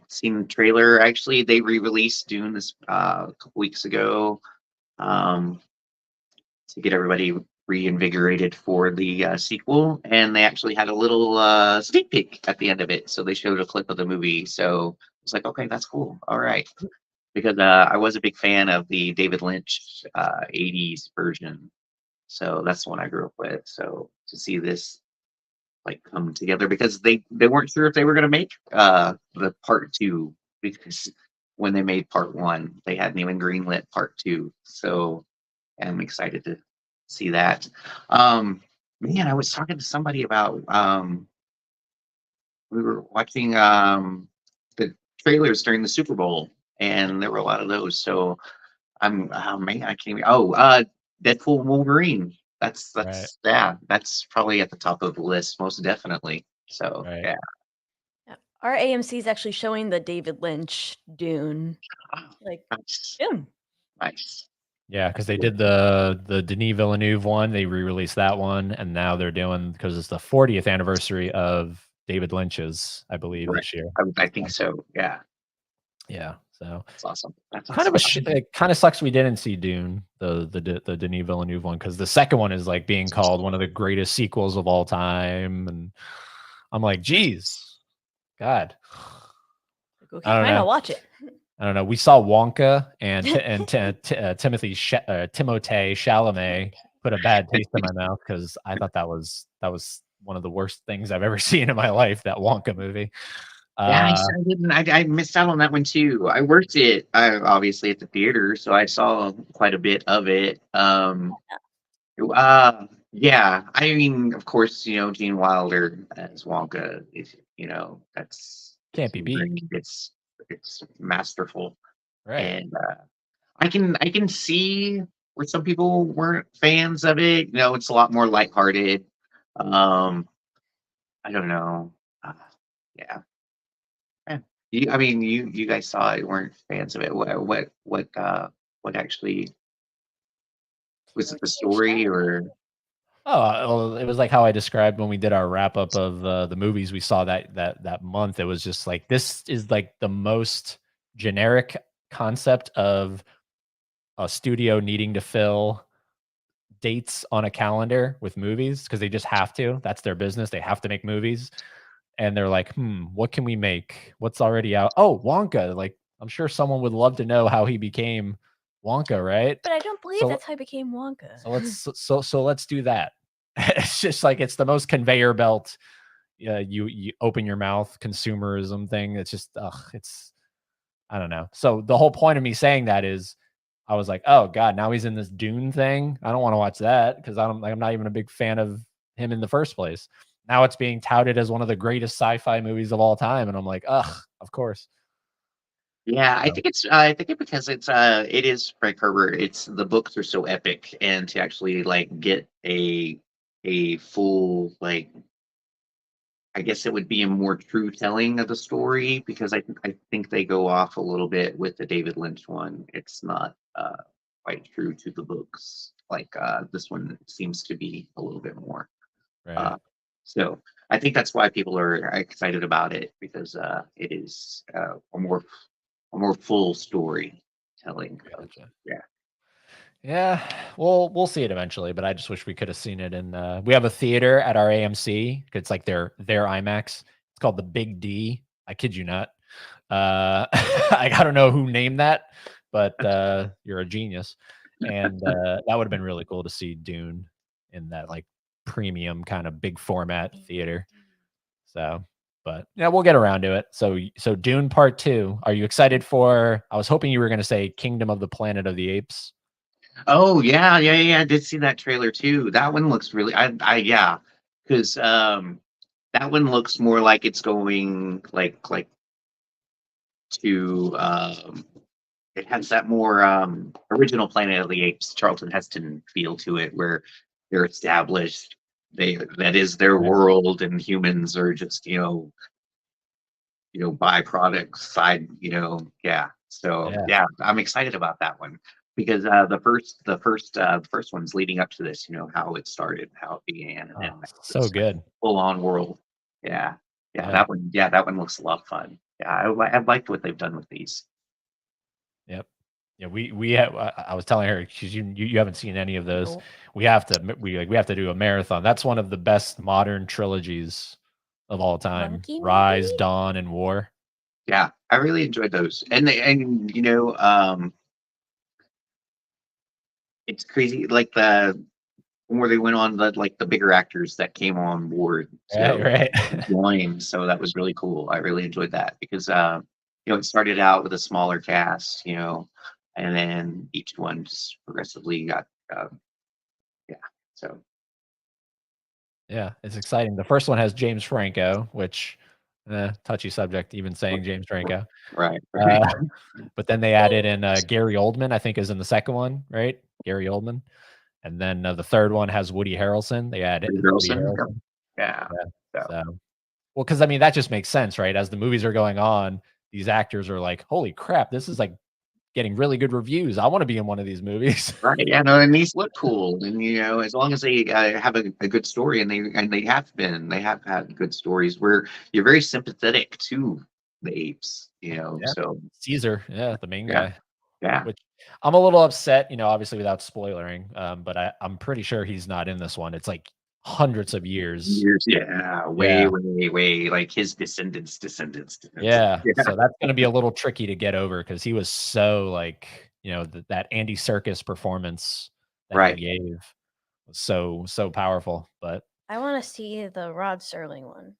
Seen the trailer. Actually, they re-released Dune this a couple weeks ago um, to get everybody reinvigorated for the sequel, and they actually had a little sneak peek at the end of it. So they showed a clip of the movie. So it's like, okay, that's cool. All right, because I was a big fan of the David Lynch '80s version. So that's the one I grew up with. So to see this like come together because they weren't sure if they were going to make the part two because when they made part one they hadn't even greenlit part two, so I'm excited to see that. um Man, I was talking to somebody about we were watching the trailers during the Super Bowl and there were a lot of those, so I'm oh man, I can't even, Deadpool and Wolverine. Right, Yeah, that's probably at the top of the list, most definitely. So right. yeah. Yeah. Our AMC is actually showing the David Lynch Dune. Ah, Like, nice. Dune. Nice. Yeah, because That's they cool. did the Denis Villeneuve one. They re-released that one, and now they're doing, because it's the 40th anniversary of David Lynch's, I believe, Right. this year. I think so. Yeah. Yeah, so That's awesome. That's kind of a awesome. it kind of sucks we didn't see Dune, the Denis Villeneuve one, because the second one is like being called one of the greatest sequels of all time, and I'm like, geez, God, Like, okay, I don't fine, know. I'll watch it. I don't know. We saw Wonka and Timothy Timothée Chalamet put a bad taste in my mouth because I thought that was one of the worst things I've ever seen in my life. That Wonka movie. Yeah, Uh, I didn't. I missed out on that one too. I worked it obviously at the theater, so I saw quite a bit of it. Yeah, I mean, of course, Gene Wilder as Wonka is, that's can't be beat. great. It's masterful, Right. and I can see where some people weren't fans of it. It's a lot more lighthearted. Um, I don't know. Uh, yeah, yeah. I mean, you guys saw it, weren't fans of it. What actually was it? The Timothée story Chalamet. or? Oh, well, it was like how I described when we did our wrap up of the movies we saw that month. It was just like, this is like the most generic concept of a studio needing to fill dates on a calendar with movies because they just have to. That's their business. They have to make movies. And they're like, what can we make? What's already out? Oh, Wonka. Like, I'm sure someone would love to know how he became Wonka, right? But I don't believe So that's how he became Wonka. so let's do that. It's just like, it's the most conveyor belt. You open your mouth consumerism thing. It's just it's, I don't know. So the whole point of me saying that is, I was like, oh God, now he's in this Dune thing. I don't want to watch that because I'm not even a big fan of him in the first place. Now it's being touted as one of the greatest sci-fi movies of all time, and I'm like, ugh, of course. Yeah, I So, think I think because it is Frank Herbert. It's the books are so epic, and to actually like get a full like, I guess it would be a more true telling of the story because I think they go off a little bit with the David Lynch one. It's not quite true to the books like this one seems to be a little bit more. right. Uh, so I think that's why people are excited about it because it is a more full story telling of, Gotcha. yeah. Yeah, we'll see it eventually, but I just wish we could have seen it in we have a theater at our AMC. It's like their IMAX. It's called the Big D. I kid you not. I don't know who named that, but you're a genius. And that would have been really cool to see Dune in that like premium kind of big format theater. So, but yeah, we'll get around to it. So Dune Part 2. Are you excited for, I was hoping you were going to say Kingdom of the Planet of the Apes. Oh yeah, yeah, yeah. I did see that trailer too. That one looks really. Yeah, because that one looks more like it's going like to it has that more original Planet of the Apes Charlton Heston feel to it, where they're established. That is their Right. world, and humans are just byproduct side, yeah. So Yeah. yeah, I'm excited about that one because the first one's leading up to this, how it started, how it began, and then Oh, like, so good. full on world. Yeah. Yeah. That one looks a lot of fun. Yeah, I've liked what they've done with these. Yep. Yeah, we have. I was telling her because you haven't seen any of those. Nope. We have to do a marathon. That's one of the best modern trilogies of all time. Monkey Rise, movie? Dawn, and War. Yeah, I really enjoyed those. It's crazy like the where they went on the bigger actors that came on board Right, to right. join. So that was really cool. I really enjoyed that because it started out with a smaller cast, and then each one just progressively got yeah. So Yeah, it's exciting. The first one has James Franco, which touchy subject, even saying James Franco. right. But then they added in Gary Oldman, I think, is in the second one, right? Gary Oldman. And then the third one has Woody Harrelson. They added Woody Woody Harrelson, Harrelson. yeah. So, So, well, because I mean, that just makes sense, right? As the movies are going on, these actors are like, holy crap, this is like getting really good reviews. I want to be in one of these movies. right, yeah, no, and these look cool, and as long as they have a good story, and they have had good stories where you're very sympathetic to the apes, Yeah. so Caesar, yeah, the main yeah, guy. yeah. Which I'm a little upset, obviously without spoiling, but I'm pretty sure he's not in this one. It's like hundreds of years. Years, yeah, way, Yeah. way, way, like his descendants. Yeah. Yeah, So that's going to be a little tricky to get over because he was so like, that Andy Serkis performance that he right. gave was so powerful. But I want to see the Rod Serling one.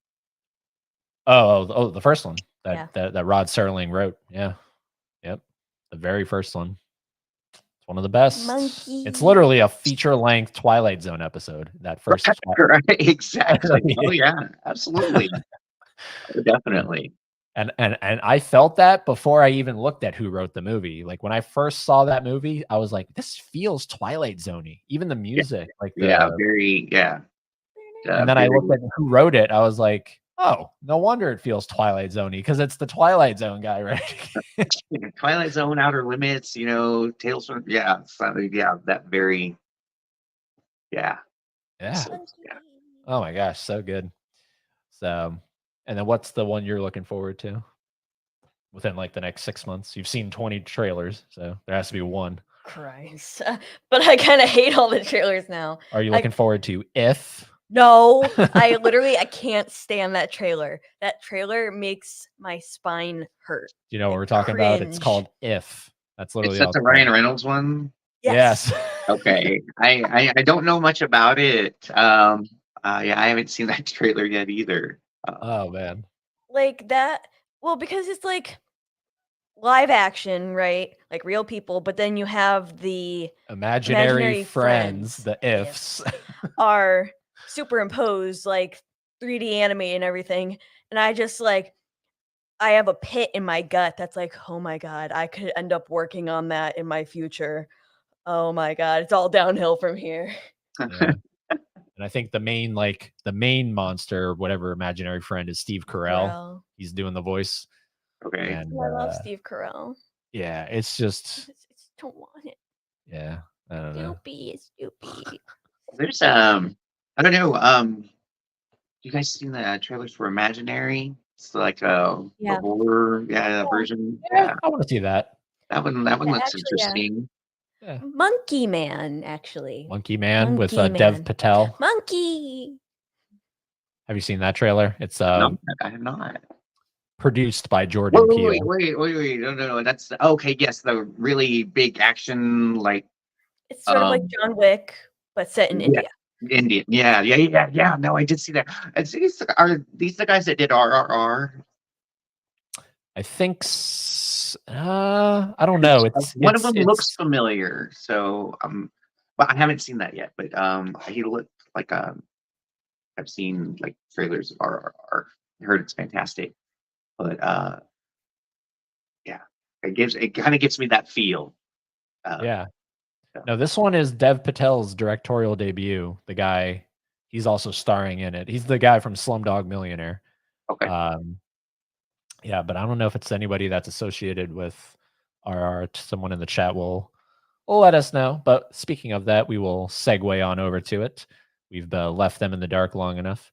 the first one Yeah. that Rod Serling wrote. Yeah. Yep. The very first one. It's one of the best. Monkey. It's literally a feature-length Twilight Zone episode. That first Right, exactly. Oh yeah, absolutely. Definitely. And I felt that before I even looked at who wrote the movie. Like when I first saw that movie, I was like, this feels Twilight Zone-y. Even the music, like Yeah, very, yeah. and then I looked at who wrote it. I was like, oh, no wonder it feels Twilight Zone-y because it's the Twilight Zone guy, right? Twilight Zone, Outer Limits, Tales from, yeah, that very, yeah. Yeah. So, yeah. Oh my gosh, so good. So, and then what's the one you're looking forward to within like the next 6 months? You've seen 20 trailers, so there has to be one. Christ. But I kind of hate all the trailers now. Are you looking forward to If? No, I can't stand that trailer. That trailer makes my spine hurt. Do you know what we're talking about? It's Cringe. called If. That's literally It's all the it's Ryan called. Reynolds one. Yes. Okay. I don't know much about it. Yeah, I haven't seen that trailer yet either. Oh man. Like that. Well, because it's like live action, right? Like real people, but then you have the Imaginary friends, the ifs. are superimposed, like 3D animated and everything. And I just like, I have a pit in my gut that's like, oh my God, I could end up working on that in my future. Oh my God, it's all downhill from here. Yeah. And I think the main monster, whatever imaginary friend, is Steve Carell. Carell. He's doing the voice. Okay. And I love Steve Carell. yeah, it's just I just don't want it. yeah, I don't know. Stupid. There's I don't know. You guys seen the trailers for Imaginary? It's like the horror, version. Yeah, I want to see that. that one looks actually, interesting. Yeah. Monkey Man, actually. Monkey Man with Monkey Dev Man. Patel. Monkey. Have you seen that trailer? It's No, I have not. produced by Jordan Peele. Wait. No. That's okay. Yes, the really big action, like It's sort of like John Wick, but set in India. Indian. Yeah. No, I did see that. Are these the guys that did RRR? I think I don't know. One of them looks familiar, so but I haven't seen that yet. But he looked like I've seen like trailers of RRR. I heard it's fantastic, but yeah, it kind of gives me that feel. Yeah. No, this one is Dev Patel's directorial debut. The guy, he's also starring in it. He's the guy from Slumdog Millionaire. Okay. Yeah, but I don't know if it's anybody that's associated with our art. Someone in the chat will let us know. But speaking of that, we will segue on over to it. We've left them in the dark long enough.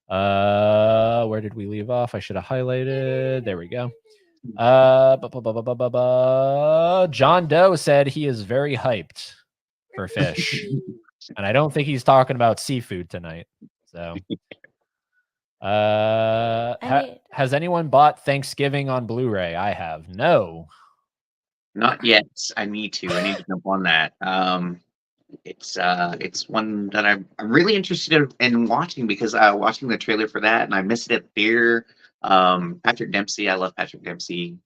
Where did we leave off? I should have highlighted. There we go. John Doe said he is very hyped for fish, and I don't think he's talking about seafood tonight. So, has anyone bought Thanksgiving on Blu-ray? I have. No. Not yet. I need to. I need to jump on that. It's one that I'm really interested in watching because watching the trailer for that, and I missed it there. Patrick Dempsey, I love Patrick Dempsey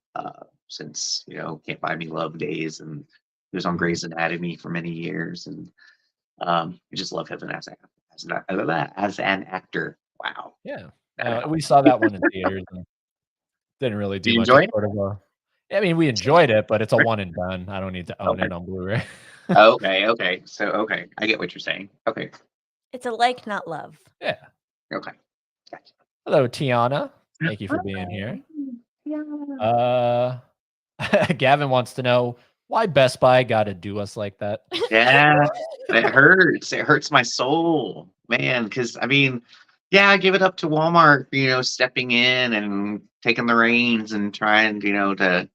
since Can't Buy Me Love days, and he was on Grey's Anatomy for many years, and I just love him as an actor. Wow. Yeah, we saw that one in theaters. And didn't really do Did you much. enjoy it? Sort of I mean, we enjoyed it, but it's a one and done. I don't need to own Okay. it on Blu-ray. Okay. So okay, I get what you're saying. Okay. It's a like, not love. Yeah. Okay. Gotcha. Hello, Tiana. Thank you for being here. Yeah. Gavin wants to know why Best Buy got to do us like that. Yeah, it hurts. It hurts my soul, man. Because I mean, yeah, I give it up to Walmart, stepping in and taking the reins and trying, to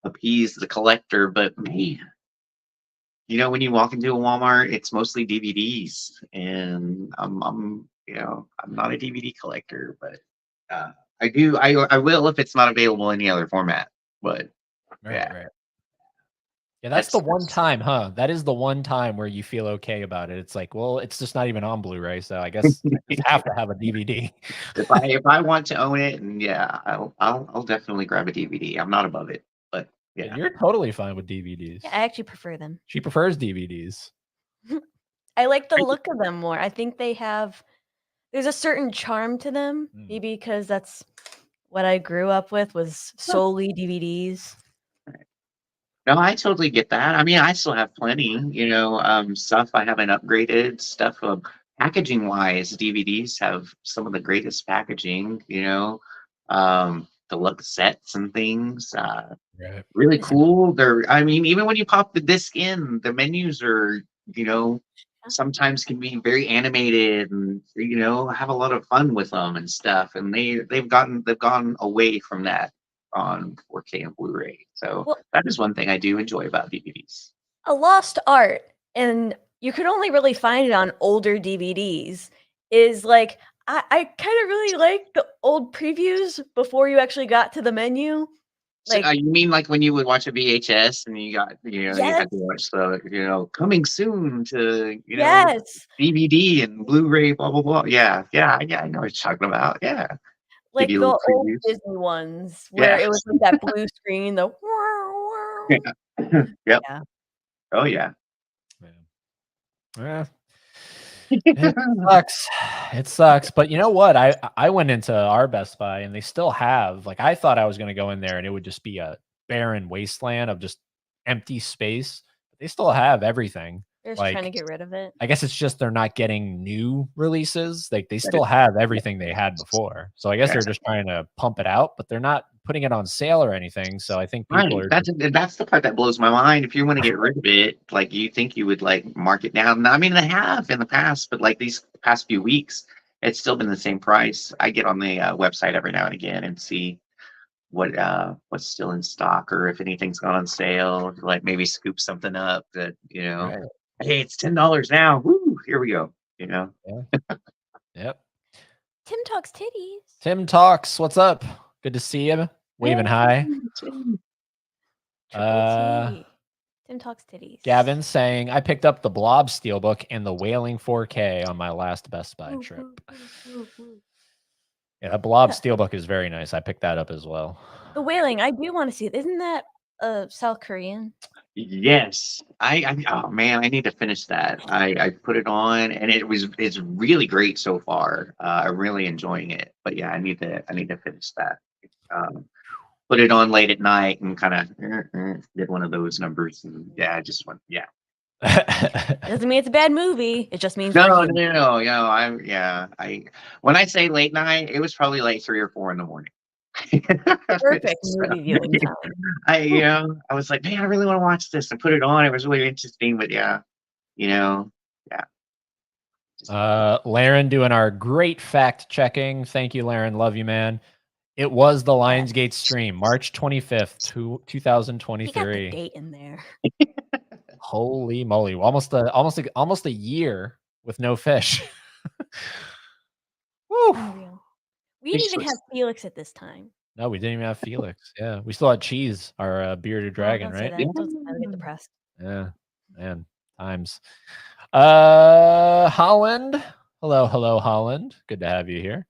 appease the collector. But man, when you walk into a Walmart, it's mostly DVDs, and I'm not a DVD collector, but I do. I will if it's not available in any other format. But Right. Yeah, that's the one time, huh? That is the one time where you feel okay about it. It's like, well, it's just not even on Blu-ray, so I guess I just have to have a DVD. If I want to own it, and yeah, I'll definitely grab a DVD. I'm not above it, but yeah, You're totally fine with DVDs. Yeah, I actually prefer them. She prefers DVDs. I like the look of them more. I think there's a certain charm to them, maybe because that's what I grew up with was solely DVDs. No, I totally get that. I mean, I still have plenty, stuff I haven't upgraded, stuff packaging wise, DVDs have some of the greatest packaging, deluxe sets and things. Right. Really cool. I mean, even when you pop the disc in, the menus are, sometimes can be very animated and, have a lot of fun with them and stuff. And they've gone away from that on 4K and Blu-ray. So that is one thing I do enjoy about DVDs. A lost art, and you could only really find it on older DVDs, is like I kind of really like the old previews before you actually got to the menu. Like, so, you mean like when you would watch a VHS and you got, you had to watch the, coming soon to, yes, DVD and Blu-ray, blah, blah, blah. Yeah. I know what you're talking about. Yeah. Like the old Disney ones where it was like that blue screen, the Yep. Yeah. Oh yeah. It sucks. It sucks. But you know what? I went into our Best Buy and they still have, like, I thought I was going to go in there and it would just be a barren wasteland of just empty space. But they still have everything. They're just trying to get rid of it. I guess it's just they're not getting new releases. Like they still have everything they had before. So I guess they're just trying to pump it out, but they're not putting it on sale or anything. So I think people that's the part that blows my mind. If you want to get rid of it, like you think you would like mark it down. I mean, they have in the past, but like these past few weeks, it's still been the same price. I get on the website every now and again and see what's still in stock or if anything's gone on sale. Like maybe scoop something up that Right. Hey, it's $10 now. Woo! Here we go. Yeah. Yep. Tim Talks Titties. Tim Talks. What's up? Good to see you. Waving hi. Tim Talks Titties. Gavin saying, I picked up the Blob Steelbook and the Wailing 4K on my last Best Buy trip. Yeah, that Blob Steelbook is very nice. I picked that up as well. The Wailing, I do want to see it. Isn't that South Korean? Yes. Oh man, I need to finish that. I put it on and it's really great so far. I'm really enjoying it. But yeah, I need to finish that. Put it on late at night and kind of did one of those numbers and yeah, I just went Doesn't mean it's a bad movie. It just means no. When I say late night, it was probably like 3 or 4 in the morning. Perfect So, movie viewing time. I was like, man, I really want to watch this, and put it on. It was really interesting, but yeah, you know, yeah. Laren doing our great fact checking. Thank you, Laren. Love you, man. It was the Lionsgate stream, March 25th, He got the 2023. date in there. Holy moly. Almost a year with no fish. Woo. Unreal. We didn't even have Felix at this time. No, we didn't even have Felix. Yeah. We still had Cheese, our bearded Oh, dragon, don't say right? that. Don't say that. I'll get depressed. Yeah. Man, times. Holland. Hello, Holland. Good to have you here.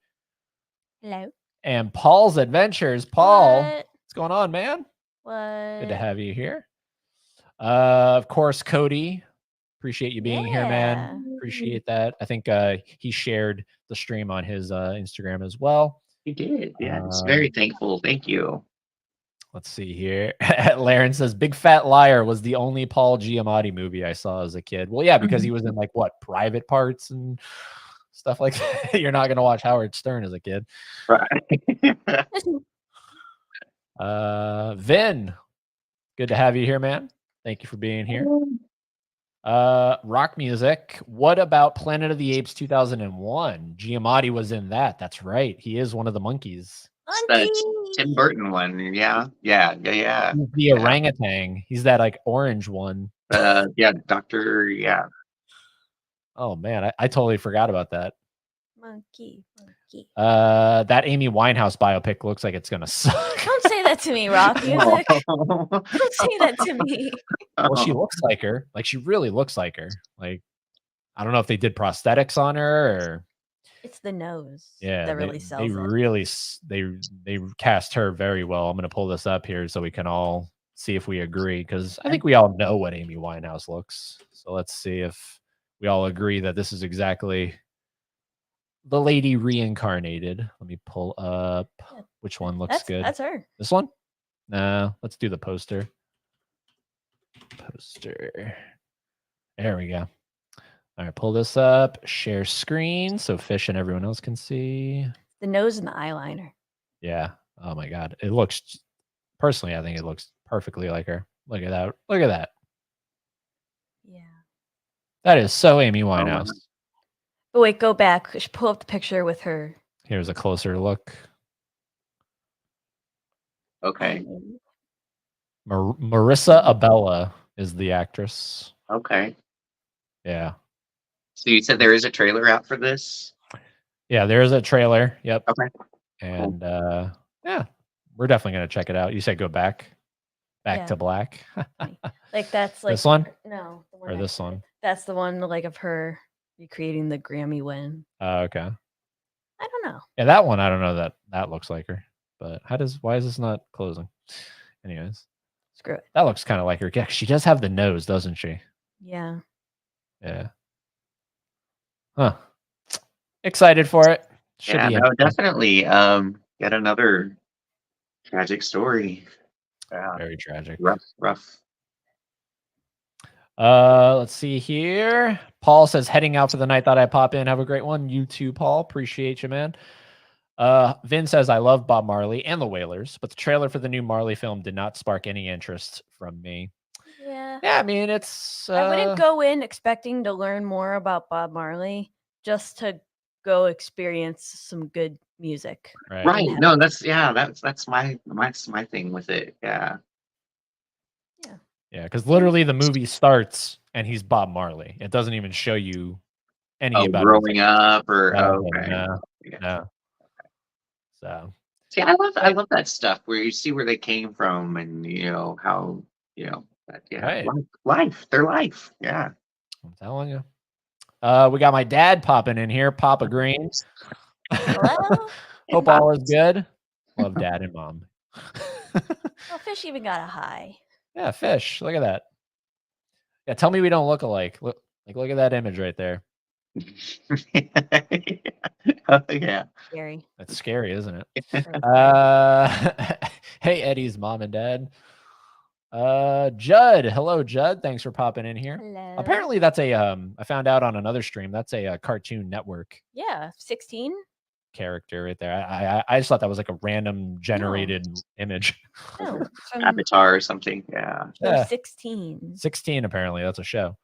Hello. And Paul's Adventures. Paul, What? what's going on, man? What? Good to have you here. Of course, Cody. Appreciate you being here, man. Appreciate that. I think he shared the stream on his Instagram as well. He did. Yeah, it's very thankful. Thank you. Let's see here. Laren says, Big Fat Liar was the only Paul Giamatti movie I saw as a kid. Well, yeah, because he was in like what, Private Parts and stuff like that. You're not going to watch Howard Stern as a kid. Right. Vin, good to have you here, man. Thank you for being here. Rock music. What about Planet of the Apes 2001? Giamatti was in that. That's right. He is one of the monkeys. The Tim Burton one. Yeah. He's the orangutan. He's that like orange one. Yeah, Doctor. Yeah. Oh man, I totally forgot about that. Monkey. That Amy Winehouse biopic looks like it's gonna suck. Don't say that to me, rock music. Don't say that to me. Well, she looks like her. Like she really looks like her. Like I don't know if they did prosthetics on her or. It's the nose. Yeah, that really sells. They it. really they cast her very well. I'm gonna pull this up here so we can all see if we agree because I think we all know what Amy Winehouse looks. So let's see if we all agree that this is exactly the lady reincarnated. Let me pull up which one looks good. That's her. This one? No, let's do the poster. There we go. All right, pull this up, share screen so Fish and everyone else can see. The nose and the eyeliner. Yeah. Oh my God. It looks, personally, I think it looks perfectly like her. Look at that. Look at that. Yeah. That is so Amy Winehouse. But wait, go back. Pull up the picture with her. Here's a closer look. Okay. Marissa Abella is the actress. Okay. Yeah. So you said there is a trailer out for this? Yeah, there is a trailer. Yep. Okay. And yeah, we're definitely gonna check it out. You said go back to black. Like that's like this one? No, the one or this one? That's the one like of her recreating the Grammy win. Okay. I don't know. Yeah, that one I don't know that looks like her. But why is this not closing? Anyways. Screw it. That looks kind of like her. Yeah, she does have the nose, doesn't she? Yeah. Yeah. Huh. Excited for it. Should be definitely. Yet another tragic story. Very tragic. Rough. Let's see here. Paul says heading out for the night. Thought I'd pop in. Have a great one. You too, Paul. Appreciate you, man. Vin says I love Bob Marley and the Wailers, but the trailer for the new Marley film did not spark any interest from me. Yeah. Yeah, I mean it's. I wouldn't go in expecting to learn more about Bob Marley, just to go experience some good music. Right. No, that's my thing with it. Yeah. Yeah, because literally the movie starts and he's Bob Marley. It doesn't even show you any about growing up or no. So see, I love that stuff where you see where they came from and how their life. Yeah. I'm telling you. We got my dad popping in here, Papa Green. Hello. Hope all is good. Love dad and mom. Well, Fish even got a hi. Yeah, Fish. Look at that. Yeah, tell me we don't look alike. Look at that image right there. Yeah. Scary. That's scary, isn't it? Hey, Eddie's mom and dad. Judd. Hello, Judd. Thanks for popping in here. Hello. Apparently that's a I found out on another stream, that's a Cartoon Network. Yeah, 16. character right there. I just thought that was like a random generated image. No, from Avatar or something. Yeah. show Yeah. 16. 16 apparently. That's a show.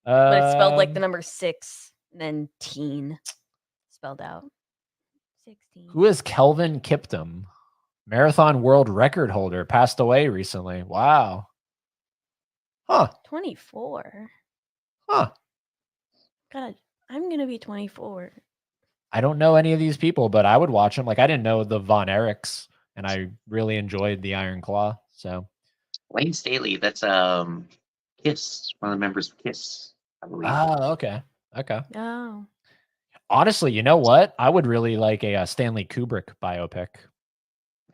But it's spelled like the Um, number 6 and then teen spelled out. 16. Who is Kelvin Kiptum? Marathon world record holder, passed away recently. Wow. Huh. 24. Huh. God, I'm gonna be 24. I don't know any of these people, but I would watch them. Like I didn't know the Von Erichs, and I really enjoyed the Iron Claw. So Lane Staley. That's Kiss. One of the members of Kiss, I believe. okay. Okay. Oh. Honestly, you know what? I would really like a Stanley Kubrick biopic.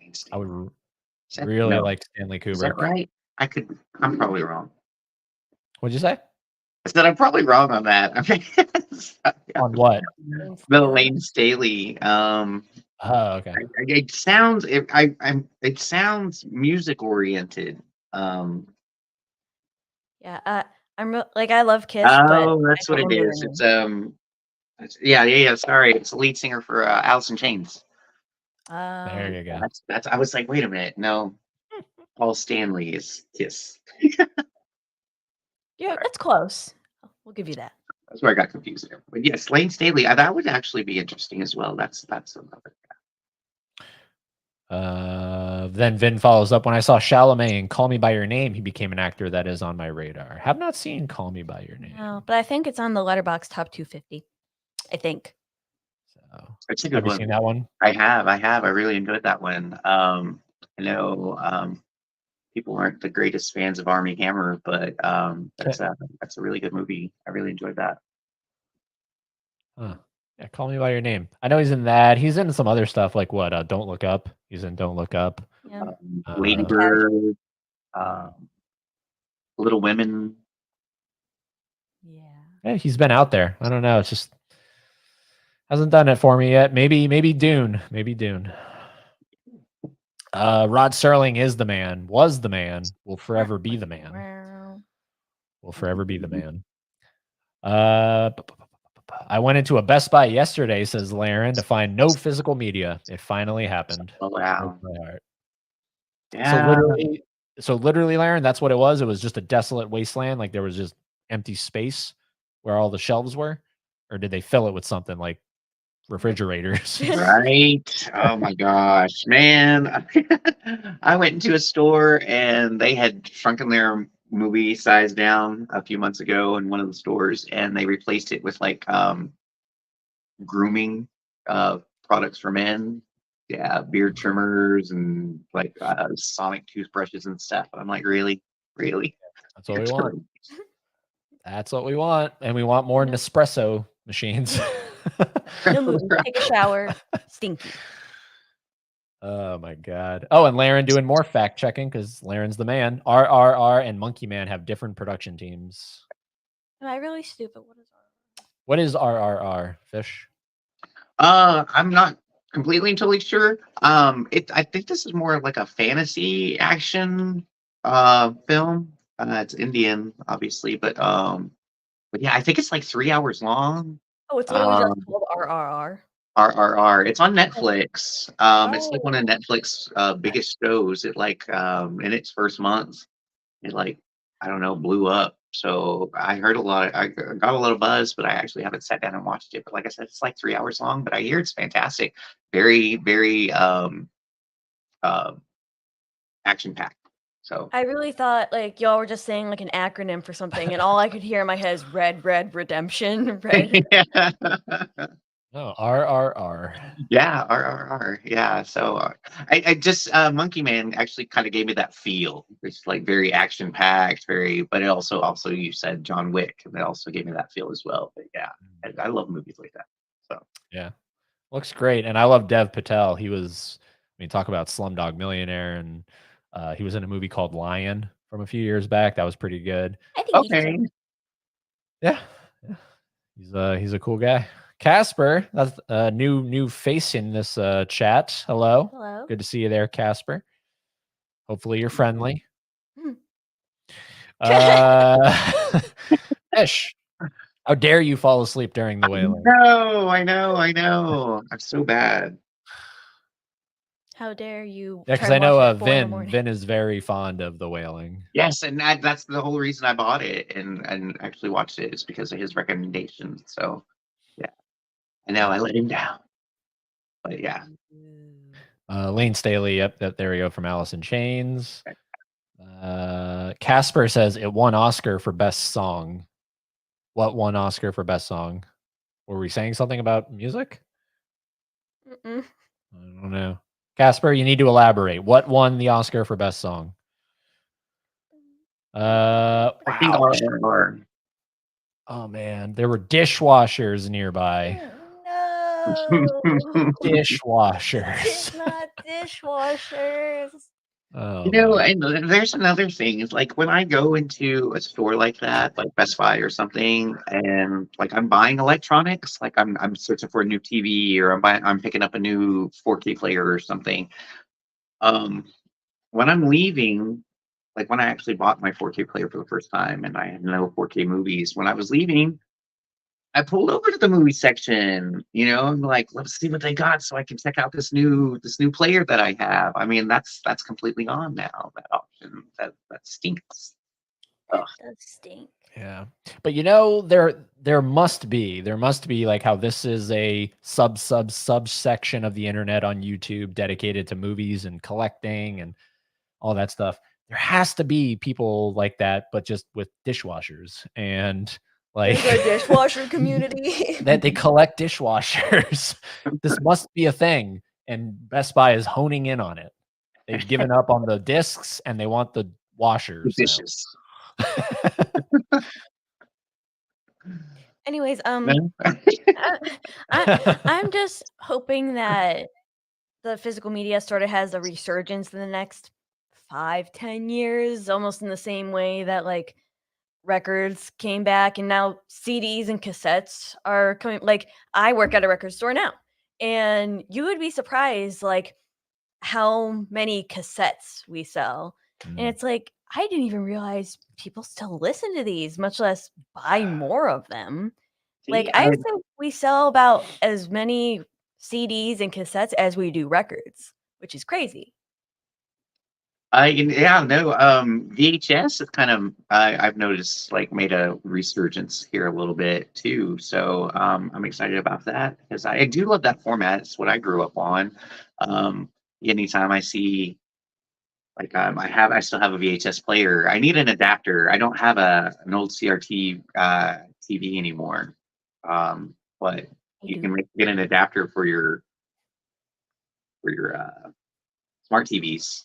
Lane I Staley. would Is that- really no. like Stanley Is that Kubrick. right? I'm probably wrong. What'd you say? I said I'm probably wrong on that. Okay. On what? The Lane Staley. Oh, okay. It sounds music oriented. Yeah, I love Kiss, but Oh, that's I what don't it remember is. their name. Yeah. Sorry, it's the lead singer for Alice in Chains. There you go. That's. I was like, wait a minute, no, Paul Stanley is Kiss. Yeah, that's close. We'll give you that. That's where I got confused there. But yes, Lane Staley. That would actually be interesting as well. That's another. Then Vin follows up. When I saw Chalamet in Call Me by Your Name, he became an actor that is on my radar. Have not seen Call Me by Your Name. No, but I think it's on the Letterboxd top 250. I think. So, It's a good have you one. seen that one? I have. I really enjoyed that one. I know people aren't the greatest fans of Army Hammer, but that's a really good movie. I really enjoyed that. Huh. Yeah, Call Me by Your Name. I know he's in that. He's in some other stuff like what? Don't Look Up. He's in Don't Look Up. Yeah. Lady Uh, Bird, Little Women. Yeah. Yeah, he's been out there. I don't know. It's just hasn't done it for me yet. Maybe Dune. Maybe Dune. Rod Serling is the man. Was the man. Will forever be the man. Wow. Will forever be the man. I went into a Best Buy yesterday, says Laren, to find no physical media. It finally happened. Oh wow! Broke my heart. Yeah. So literally, Laren, that's what it was. It was just a desolate wasteland. Like there was just empty space where all the shelves were, or did they fill it with something like refrigerators? Right. Oh my gosh, man. I went into a store and they had shrunken their movie size down a few months ago in one of the stores, and they replaced it with like grooming products for men. Yeah, beard trimmers and like sonic toothbrushes and stuff. I'm like, really? That's what we want. That's what we want. And we want more Nespresso machines. No movie. Take a shower. Stinky. Oh my God. Oh, and Laren doing more fact checking because Laren's the man. RRR and Monkey Man have different production teams. Am I really stupid? What is RRR, Fish? I'm not completely and totally sure. I think this is more like a fantasy action film. It's Indian, obviously, but yeah, I think it's like 3 hours long. Oh, it's literally just called RRR. RRR. It's on Netflix. It's like one of Netflix biggest shows. It like in its first month, it like I don't know, blew up. So I heard I got a lot of buzz, but I actually haven't sat down and watched it. But like I said, it's like 3 hours long, but I hear it's fantastic. Very, very action packed. So I really thought like y'all were just saying like an acronym for something, and all I could hear in my head is Red Redemption. Red. No, RRR. Yeah, RRR. Yeah. So I just Monkey Man actually kind of gave me that feel. It's like very action packed, but it also you said John Wick, and it also gave me that feel as well. But yeah, I love movies like that. So yeah, looks great, and I love Dev Patel. He was, talk about Slumdog Millionaire, and he was in a movie called Lion from a few years back. That was pretty good. I think okay. Yeah. He's a cool guy. Casper, that's a new face in this chat. Hello. Hello. Good to see you there, Casper. Hopefully you're friendly. Fish. How dare you fall asleep during the wailing? No, I know. I'm so bad. How dare you Yeah, try because I to watch know it at 4 in the Vin. morning? Vin is very fond of the wailing. Yes, and that's the whole reason I bought it and actually watched it is because of his recommendation. So yeah, I know I let him down, but yeah. Lane Staley, yep, there we go from Alice in Chains. Casper says it won Oscar for best song. What won Oscar for best song? Were we saying something about music? Mm-mm. I don't know. Casper, you need to elaborate. What won the Oscar for best song? I think Wow. our Oh man, there were dishwashers nearby. No, Dishwashers. it's not dishwashers. Oh, You know, my. and there's another thing. Is like when I go into a store like that, like Best Buy or something, and like I'm buying electronics, like I'm searching for a new TV or I'm picking up a new 4K player or something. Um, when I'm leaving, like when I actually bought my 4K player for the first time, and I had no 4K movies. When I was leaving, I pulled over to the movie section, you know, I'm like, let's see what they got so I can check out this new player that I have. I mean, that's completely gone now, that option. That stinks. That Ugh. does stink. Yeah. But there must be like how this is a subsection of the internet on YouTube dedicated to movies and collecting and all that stuff. There has to be people like that, but just with dishwashers and like There's a dishwasher community. that they collect dishwashers. This must be a thing, and Best Buy is honing in on it. They've given up on the discs and they want the The washers now. dishes. Anyways, Man. I'm just hoping that the physical media sort of has a resurgence in the next 5-10 years, almost in the same way that like records came back and now CDs and cassettes are coming. Like I work at a record store now, and you would be surprised like how many cassettes we sell. And Mm. it's like I didn't even realize people still listen to these, much less buy more of them. Like See, I would say we sell about as many CDs and cassettes as we do records, which is crazy. yeah, no, VHS is kind of I've noticed like made a resurgence here a little bit too. So I'm excited about that because I do love that format. It's what I grew up on. Um, anytime I see like I still have a VHS player. I need an adapter. I don't have an old CRT TV anymore. But I you do. can get an adapter for your smart TVs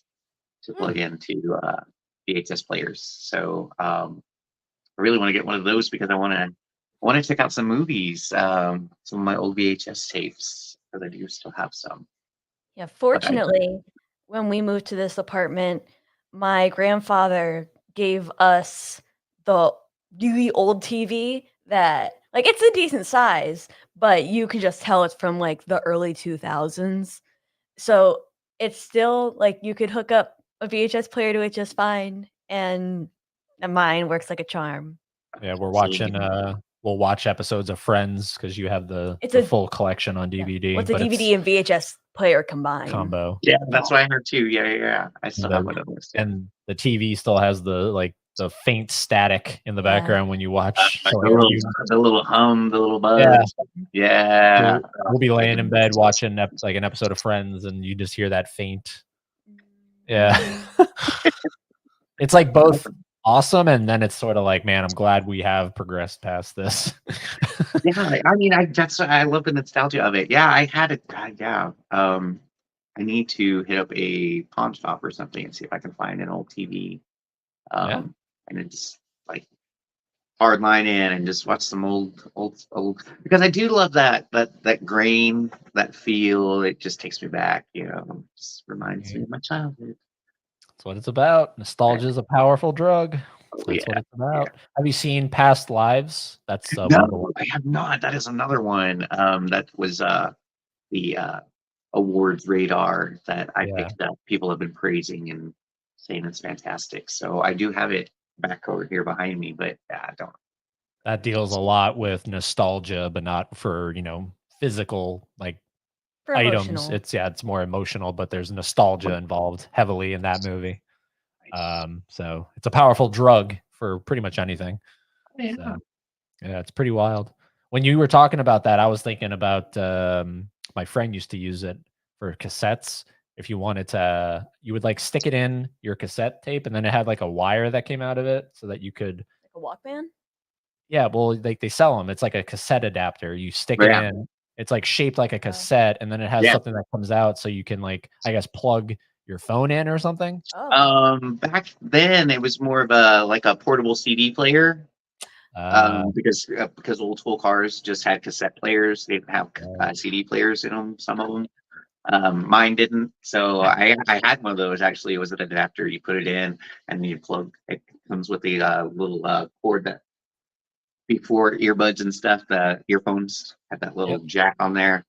to plug into VHS players. So I really want to get one of those because I want to check out some movies, some of my old VHS tapes because I do still have some. Yeah, But I fortunately, when we moved to this apartment, my grandfather gave us the really old TV that like it's a decent size, but you can just tell it's from like the early 2000s. So it's still like you could hook up a VHS player to it just fine, and mine works like a charm. Yeah, we're see, watching we'll watch episodes of Friends because you have the It's the a full collection on yeah, DVD, what's a but it's DVD and VHS player combined? combo. yeah, that's what I heard too. Yeah. I still have one of those. Yeah. And the TV still has the faint static in the Yeah. background when you watch. Like So the little hum, the little buzz. Yeah. Yeah. we'll be laying in bed watching like an episode of Friends, and you just hear that faint. Yeah. It's like both awesome, and then it's sort of like, man, I'm glad we have progressed past this. Yeah, I mean, I love the nostalgia of it. Yeah, I had it. God, yeah. I need to hit up a pawn shop or something and see if I can find an old TV. Yeah. And it's like hard line in and just watch some old because I do love that grain, that feel. It just takes me back, just reminds me of my childhood. That's what it's about. Nostalgia is a powerful drug. Oh, That's what yeah. it's about. Have you seen Past Lives? That's one of the No, I have not. That is another one. That was the awards radar that I Yeah. picked up. People have been praising and saying it's fantastic. So I do have it back over here behind me, but I don't. That deals a lot with nostalgia, but not for, physical like For items. emotional. It's more emotional, but there's nostalgia involved heavily in that movie. Nice. So it's a powerful drug for pretty much anything. Yeah. So yeah, it's pretty wild. When you were talking about that, I was thinking about my friend used to use it for cassettes. If you wanted to, you would like stick it in your cassette tape, and then it had like a wire that came out of it, so that you could. Like a Walkman? Yeah, well, like they sell them. It's like a cassette adapter. You stick it Yeah. in. It's like shaped like a cassette, and then it has Yeah. something that comes out, so you can like, I guess, plug your phone in or something. Oh. Back then it was more of a portable CD player. Because old school cars just had cassette players. They didn't have CD players in them. Some of them. Mine didn't. So I had one of those. Actually, it was an adapter. You put it in, and you plug. It comes with the little cord that before earbuds and stuff. The earphones had that little jack on there.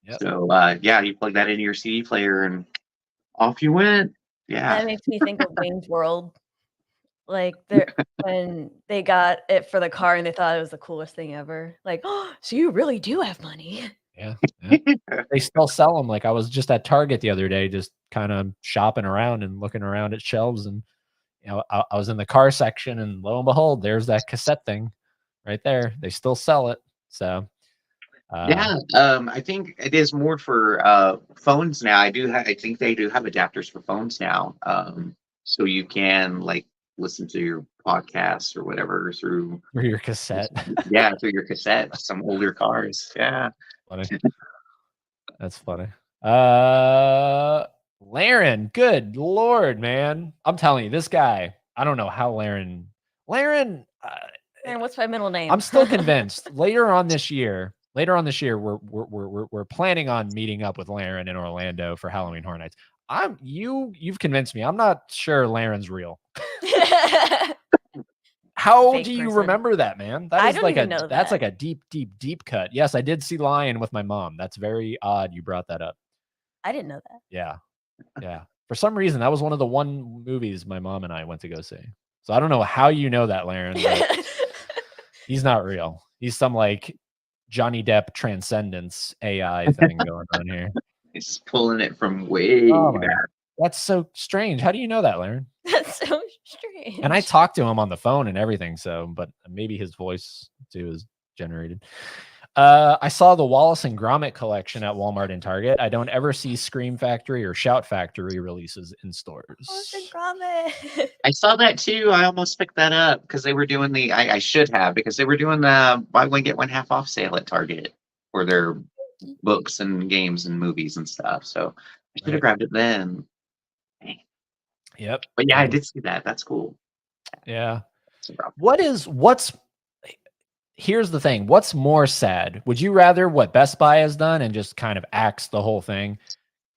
Yep. So yeah, you plug that into your CD player, and off you went. Yeah. That makes me think of Wayne's World. Like when they got it for the car and they thought it was the coolest thing ever. Like, oh, so you really do have money. Yeah. They still sell them. Like I was just at Target the other day, just kind of shopping around and looking around at shelves, and I was in the car section, and lo and behold, there's that cassette thing right there. They still sell it. So yeah, I think it is more for phones now. I think they do have adapters for phones now. So you can like listen to your podcasts or whatever through your cassette. Yeah, through your cassette. Some older cars. Yeah. Funny. That's funny. Laren, good Lord, man. I'm telling you, this guy, I don't know how Laren, And what's my middle name? I'm still convinced later on this year, we're planning on meeting up with Laren in Orlando for Halloween Horror Nights. You've convinced me. I'm not sure Laren's real. How Fake do you person. remember that, man? That I is don't like even know that's that. like a deep cut. Yes, I did see Lion with my mom. That's very odd you brought that up. I didn't know that. Yeah. Yeah. For some reason, that was one of the movies my mom and I went to go see. So I don't know how you know that, Laren, but he's not real. He's some like Johnny Depp transcendence AI thing going on here. He's pulling it from way back. That's so strange. How do you know that, Laren? That's so strange. And I talked to him on the phone and everything, but maybe his voice too is generated. I saw the Wallace and Gromit collection at Walmart and Target. I don't ever see Scream Factory or Shout Factory releases in stores. Wallace and Gromit. I saw that too. I almost picked that up because they were doing I should have, because they were doing the buy one get one half off sale at Target for their books and games and movies and stuff. So I should have grabbed it then. Yep. But yeah, I did see that. That's cool. Yeah. Here's the thing. What's more sad? Would you rather what Best Buy has done and just kind of axed the whole thing?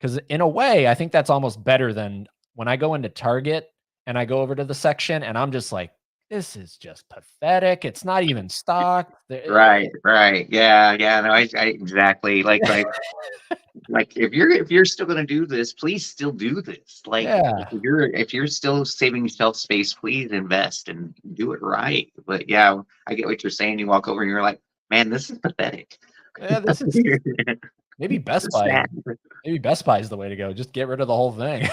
Because in a way, I think that's almost better than when I go into Target and I go over to the section and I'm just like, this is just pathetic. It's not even stocked. Right. Yeah. No, I exactly like if you're still gonna do this, please still do this. Like if you're still saving shelf space, please invest and do it right. But yeah, I get what you're saying. You walk over and you're like, man, this is pathetic. Yeah, this is maybe Best Buy. Maybe Best Buy is the way to go. Just get rid of the whole thing.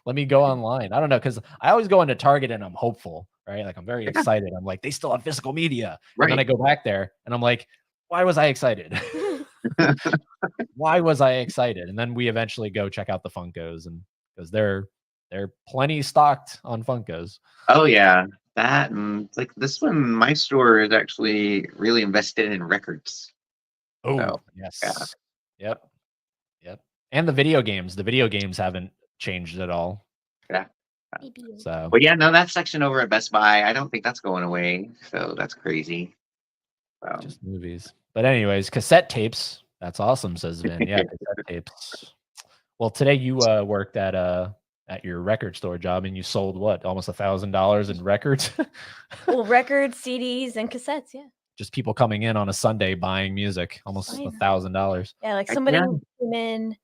Let me go online. I don't know, because I always go into Target and I'm hopeful, right? Like I'm very excited. I'm like, they still have physical media. Right. And then I go back there and I'm like, why was I excited? Why was I excited? And then we eventually go check out the Funkos, and because they're plenty stocked on Funkos. Oh yeah, that and like this one, my store is actually really invested in records. Oh so, yes, yeah. Yep. And the video games haven't changed at all. Yeah. So, but yeah, no, that section over at Best Buy, I don't think that's going away. So that's crazy. Just movies. But anyways, cassette tapes. That's awesome, says Vin. Yeah, cassette tapes. Well, today you worked at your record store job, and you sold what? Almost $1,000 in records. Well, records, CDs, and cassettes. Yeah. Just people coming in on a Sunday buying music. Almost $1,000. Yeah, like somebody came in.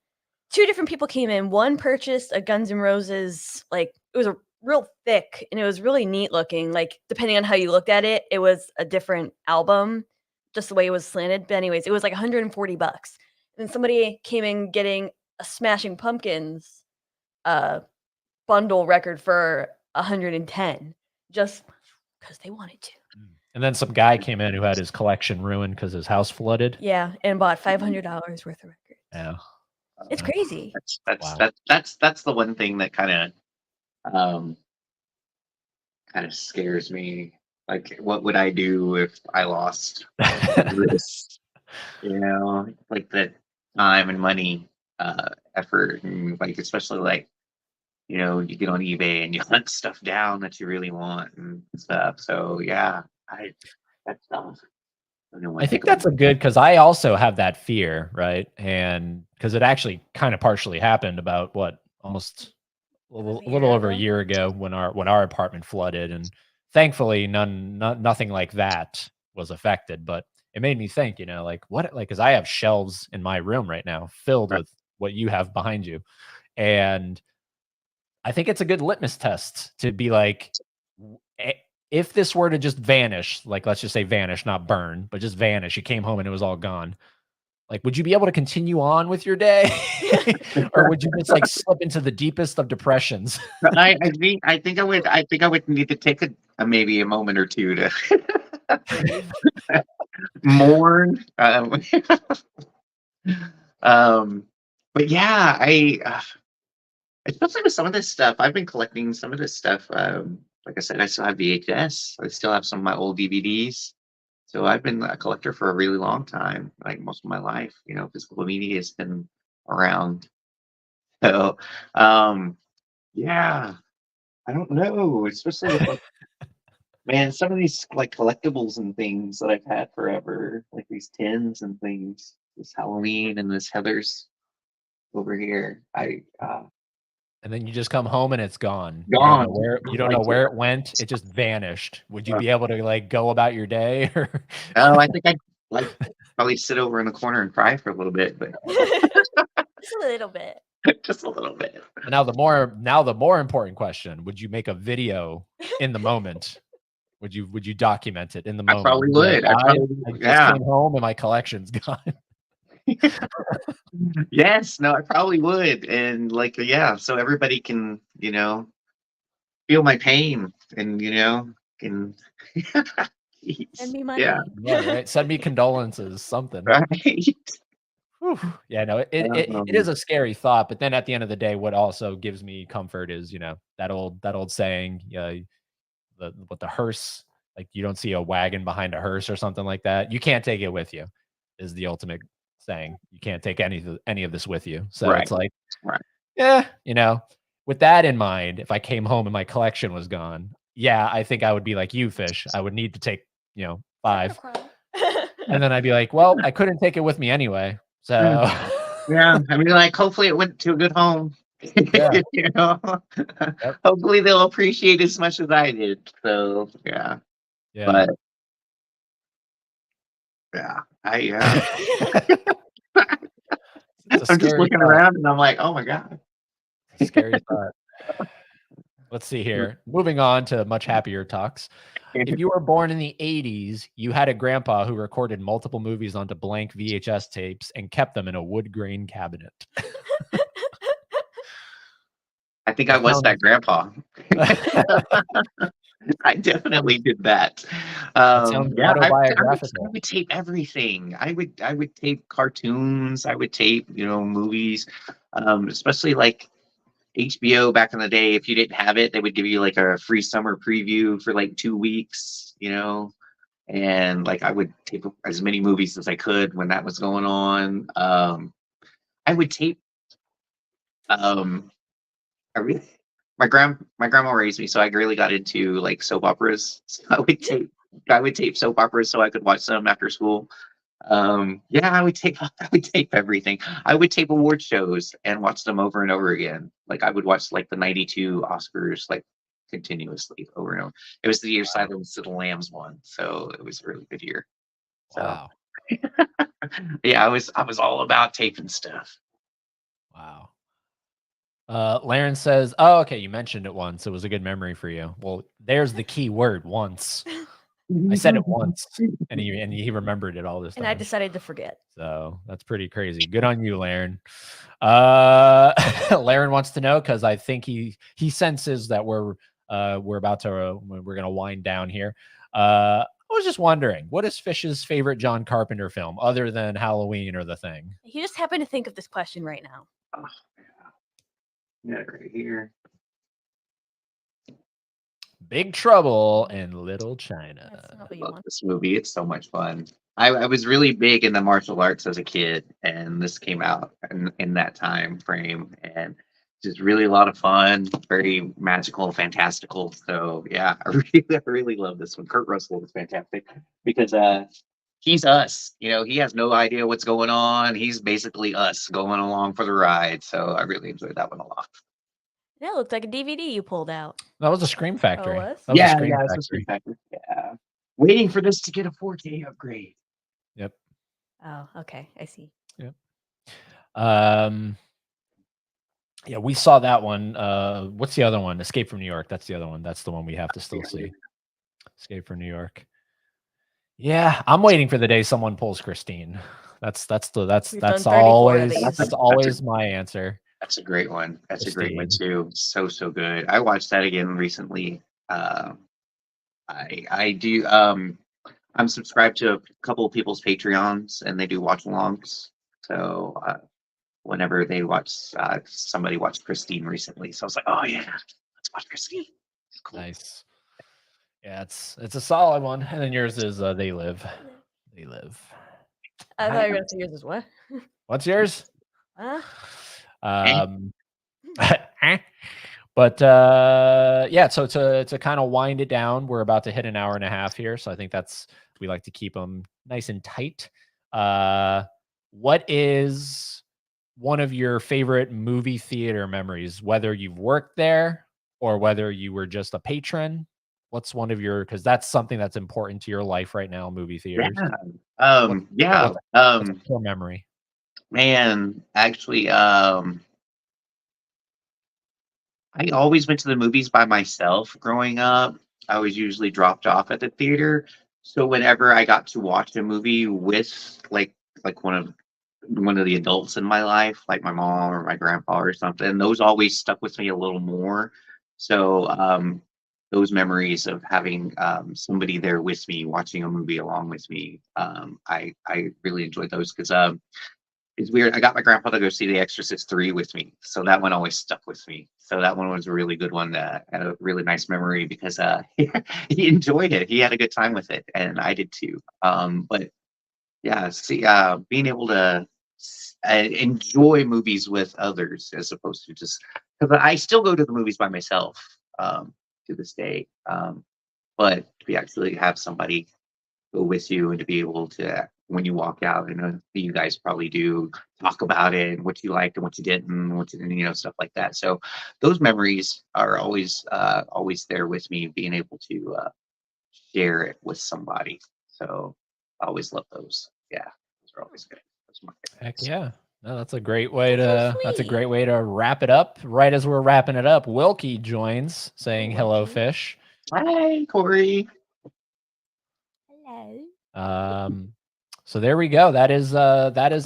2 different people came in. One purchased a Guns N' Roses, like it was a real thick and it was really neat looking. Like depending on how you looked at it, it was a different album, just the way it was slanted. But anyways, it was like $140. And then somebody came in getting a Smashing Pumpkins bundle record for 110 just because they wanted to. And then some guy came in who had his collection ruined because his house flooded. Yeah, and bought $500 worth of records. Yeah, It's crazy. Wow. That's the one thing that kind of scares me. Like, what would I do if I lost this? You know, like the time and money, effort, and like especially like, you know, you get on eBay and you hunt stuff down that you really want and stuff. So yeah, that's tough. I think that's a good, because I also have that fear, right? And because it actually kind of partially happened about almost a little over a year ago when our apartment flooded, and thankfully nothing like that was affected. But it made me think, you know, like what, like, because I have shelves in my room right now filled with what you have behind you, and I think it's a good litmus test to be like, if this were to just vanish, like let's just say vanish, not burn, but just vanish, you came home and it was all gone. Like, would you be able to continue on with your day, or would you just like slip into the deepest of depressions? I think I would need to take maybe a moment or two to mourn. But yeah, especially with some of this stuff, I've been collecting some of this stuff. Like I said, I still have VHS. I still have some of my old DVDs. So I've been a collector for a really long time, like most of my life. You know, physical media has been around. So, yeah, I don't know, especially with like, man, some of these like collectibles and things that I've had forever, like these tins and things, this Halloween and this Heather's over here. And then you just come home and it's gone. Gone. You don't know where it went. It just vanished. Would you be able to like go about your day? Or Oh, I think I'd like probably sit over in the corner and cry for a little bit, but Just a little bit. just a little bit. now the more important question: would you make a video in the moment? Would you document it in the I moment? probably Like, would. I just yeah. came home and my collection's gone. Yes, no, I probably would. And like, yeah, so everybody can, you know, feel my pain and, you know, can Send me money. yeah, Yeah, right. Send me condolences, something. right. Whew. Yeah, no, it is a scary thought, but then at the end of the day, what also gives me comfort is, you know, that old saying, the hearse, like you don't see a wagon behind a hearse or something like that. You can't take it with you, is the ultimate saying. You can't take any of this with you. So Right. it's like, Right. yeah, you know, with that in mind, if I came home and my collection was gone, yeah, I think I would be like you, Fish. I would need to take, you know, 5. And then I'd be like, well, I couldn't take it with me anyway. So Yeah, I mean, like, hopefully it went to a good home. Yeah. You know, hopefully they'll appreciate as much as I did. So yeah, yeah. but yeah, It's a I'm just scary looking thought. around and I'm like, oh my god. Scary thought. Let's see here. Moving on to much happier talks. If you were born in the 80s, you had a grandpa who recorded multiple movies onto blank VHS tapes and kept them in a wood grain cabinet. I think I was that grandpa. I definitely did that. sounds Yeah, I autobiographical. would tape everything. I would tape cartoons. I would tape, you know, movies, especially like HBO back in the day. If you didn't have it, they would give you like a free summer preview for like 2 weeks, you know. And like I would tape as many movies as I could when that was going on. I would tape. I really, my grandma raised me, so I really got into like soap operas. So I would tape soap operas so I could watch them after school. Yeah, I would tape everything. I would tape award shows and watch them over and over again. Like I would watch like the '92 Oscars like continuously over and over. It was the year Silence of the Lambs won, so it was a really good year. So Wow. yeah, I was all about taping stuff. Wow. Laren says, "Oh, okay, you mentioned it once. It was a good memory for you." Well, there's the key word, once. I said it once, and he remembered it all this And I time. decided to forget. So that's pretty crazy. Good on you, Laren. Laren wants to know because I think he senses that we're gonna wind down here. I was just wondering, what is Fish's favorite John Carpenter film other than Halloween or The Thing? He just happened to think of this question right now. Oh, yeah, right here. Big Trouble in Little China. That's not I what you love want. this movie. It's so much fun. I was really big in the martial arts as a kid, and this came out in that time frame, and just really a lot of fun, very magical, fantastical. So yeah, I really love this one. Kurt Russell is fantastic because he's us. You know, he has no idea what's going on. He's basically us going along for the ride. So I really enjoyed that one a lot. That looked like a DVD you pulled out. That was a Scream Factory. was? That was a Yeah, Scream yeah, it's a Factory. Scream Factory. Yeah, waiting for this to get a 4K upgrade. Yep. Oh, okay. I see. Yeah, we saw that one. What's the other one? Escape from New York. That's the other one. That's the one we have to still see. Escape from New York. Yeah, I'm waiting for the day someone pulls Christine. That's We've done always 34 of these. that's always my answer. That's a great one. That's a great one Christine. too. So good. I watched that again recently. I do. I'm subscribed to a couple of people's Patreons, and they do watch alongs. So whenever they watch, somebody watched Christine recently, so I was like, oh yeah, let's watch Christine. It's cool. Nice. Yeah, it's a solid one. And then yours is They Live. They Live. I thought you were going to say yours as what? What's yours? Huh? But yeah, so to kind of wind it down, we're about to hit an hour and a half here, so I think we like to keep them nice and tight. What is one of your favorite movie theater memories, whether you've worked there or whether you were just a patron? What's one of your, because that's something that's important to your life right now, movie theaters. Yeah. What's a core memory? Man, actually, I always went to the movies by myself growing up. I was usually dropped off at the theater. So whenever I got to watch a movie with like one of the adults in my life, like my mom or my grandpa or something, those always stuck with me a little more. So those memories of having somebody there with me watching a movie along with me, I really enjoyed those because it's weird. I got my grandpa to go see The Exorcist 3 with me, so that one always stuck with me. So that one was a really good one. Had a really nice memory because he enjoyed it. He had a good time with it, and I did too. But yeah, see, being able to enjoy movies with others as opposed to just because I still go to the movies by myself to this day. But to actually have somebody go with you and to be able to, when you walk out, I know you guys probably do, talk about it and what you liked and what you didn't, and what you didn't, stuff like that. So those memories are always there with me, being able to share it with somebody. So I always love those. Yeah, those are always good. Those are my favorites. Heck yeah. No, that's a great way That's so to sweet. wrap it up. Right as we're wrapping it up, Wilkie joins saying hello, Wilkie. Fish. Hi, Corey. Hello. So there we go. That is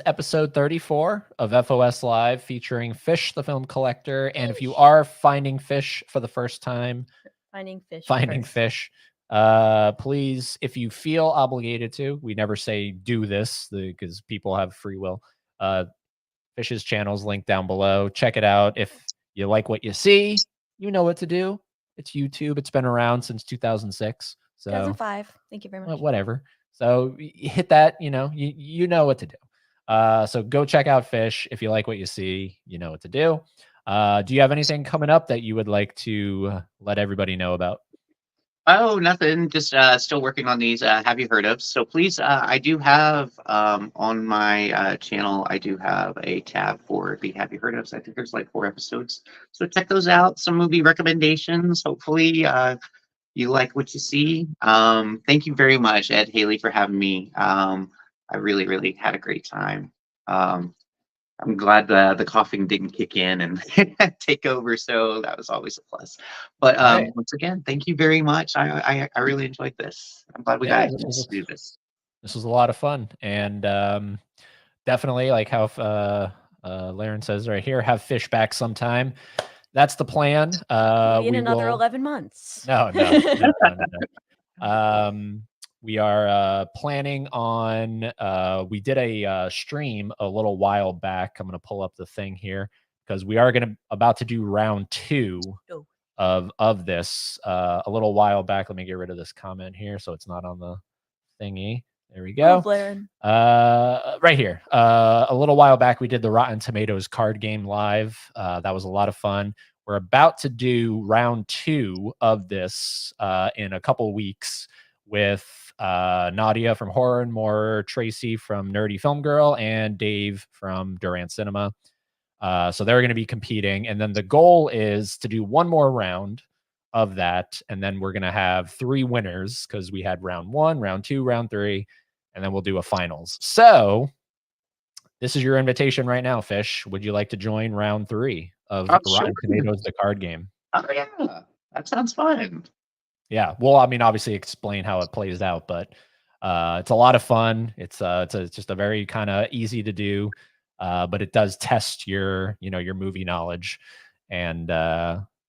episode 34 of FOS Live featuring Fish the Film Collector. And if you are finding Fish for the first time, Finding Fish. Fish, please, if you feel obligated to, we never say do this because people have free will. Fish's channel's linked down below. Check it out. If you like what you see, you know what to do. It's YouTube. It's been around since 2006. So 2005. Thank you very much. whatever. So hit that, you know what to do. So go check out Fish. If you like what you see, you know what to do. Do you have anything coming up that you would like to let everybody know about? Oh, nothing. Just still working on these. Have you heard of? So please, I do have on my channel, I do have a tab for the Have You Heard of? I think there's like 4 episodes. So check those out. Some movie recommendations. Hopefully you like what you see. Thank you very much, Ed Haley, for having me. I really, really had a great time. I'm glad the coughing didn't kick in and take over, so that was always a plus. But Right. once again, thank you very much. I really enjoyed this. I'm glad we Yeah, got a this chance was to do this. this was a lot of fun, and definitely like how Laren says right here, have Fish back sometime. That's the plan. Maybe in We another will. 11 months. Um, we are planning on. We did a stream a little while back. I'm going to pull up the thing here because we are about to do round 2 Oh. of this a little while back. Let me get rid of this comment here so it's not on the thingy. There we go. Move, Laren. Right here. A little while back, we did the Rotten Tomatoes card game live. That was a lot of fun. We're about to do round 2 of this in a couple weeks with Nadia from Horror and More, Tracy from Nerdy Film Girl, and Dave from Durant Cinema. So they're going to be competing. And then the goal is to do one more round of that. And then we're going to have 3 winners because we had round 1, round 2, round 3, and then we'll do a finals. So this is your invitation right now, Fish. Would you like to join round 3 of Oh, Rotten sure. Tomatoes, the card game? Oh yeah, that sounds fun. Yeah. Well, I mean, obviously explain how it plays out, but it's a lot of fun. It's just a very kind of easy to do, but it does test your, your movie knowledge. And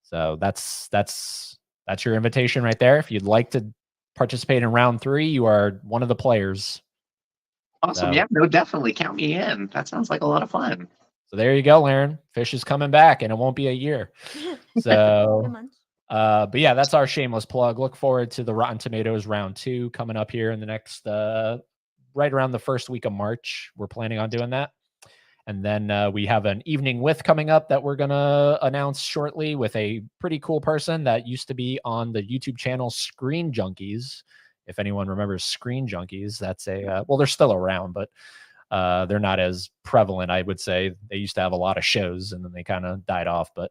so that's your invitation right there. If you'd like to participate in round 3, you are one of the players. Awesome. So, Yeah, no, definitely count me in. That sounds like a lot of fun. so there you go, Laren. Fish is coming back, and it won't be a year. So. But yeah, that's our shameless plug. Look forward to the Rotten Tomatoes round 2 coming up here in the next right around the first week of March. We're planning on doing that. And then we have an evening with coming up that we're gonna announce shortly with a pretty cool person that used to be on the YouTube channel Screen Junkies. If anyone remembers Screen Junkies, that's a well, they're still around, but they're not as prevalent, I would say. They used to have a lot of shows and then they kind of died off, but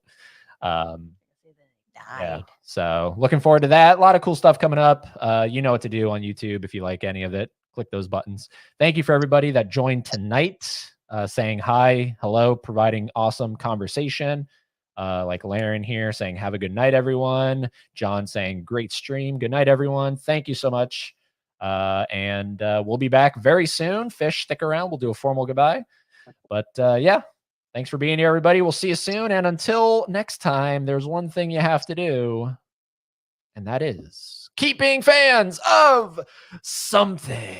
yeah, so looking forward to that. A lot of cool stuff coming up. You know what to do on YouTube if you like any of it. Click those buttons. Thank you for everybody that joined tonight, saying hi, hello, providing awesome conversation. Like Laren here saying, have a good night, everyone. John saying, great stream. Good night, everyone. Thank you so much. And we'll be back very soon. Fish, stick around. We'll do a formal goodbye. But yeah, thanks for being here, everybody. We'll see you soon. And until next time, there's one thing you have to do, and that is keep being fans of something.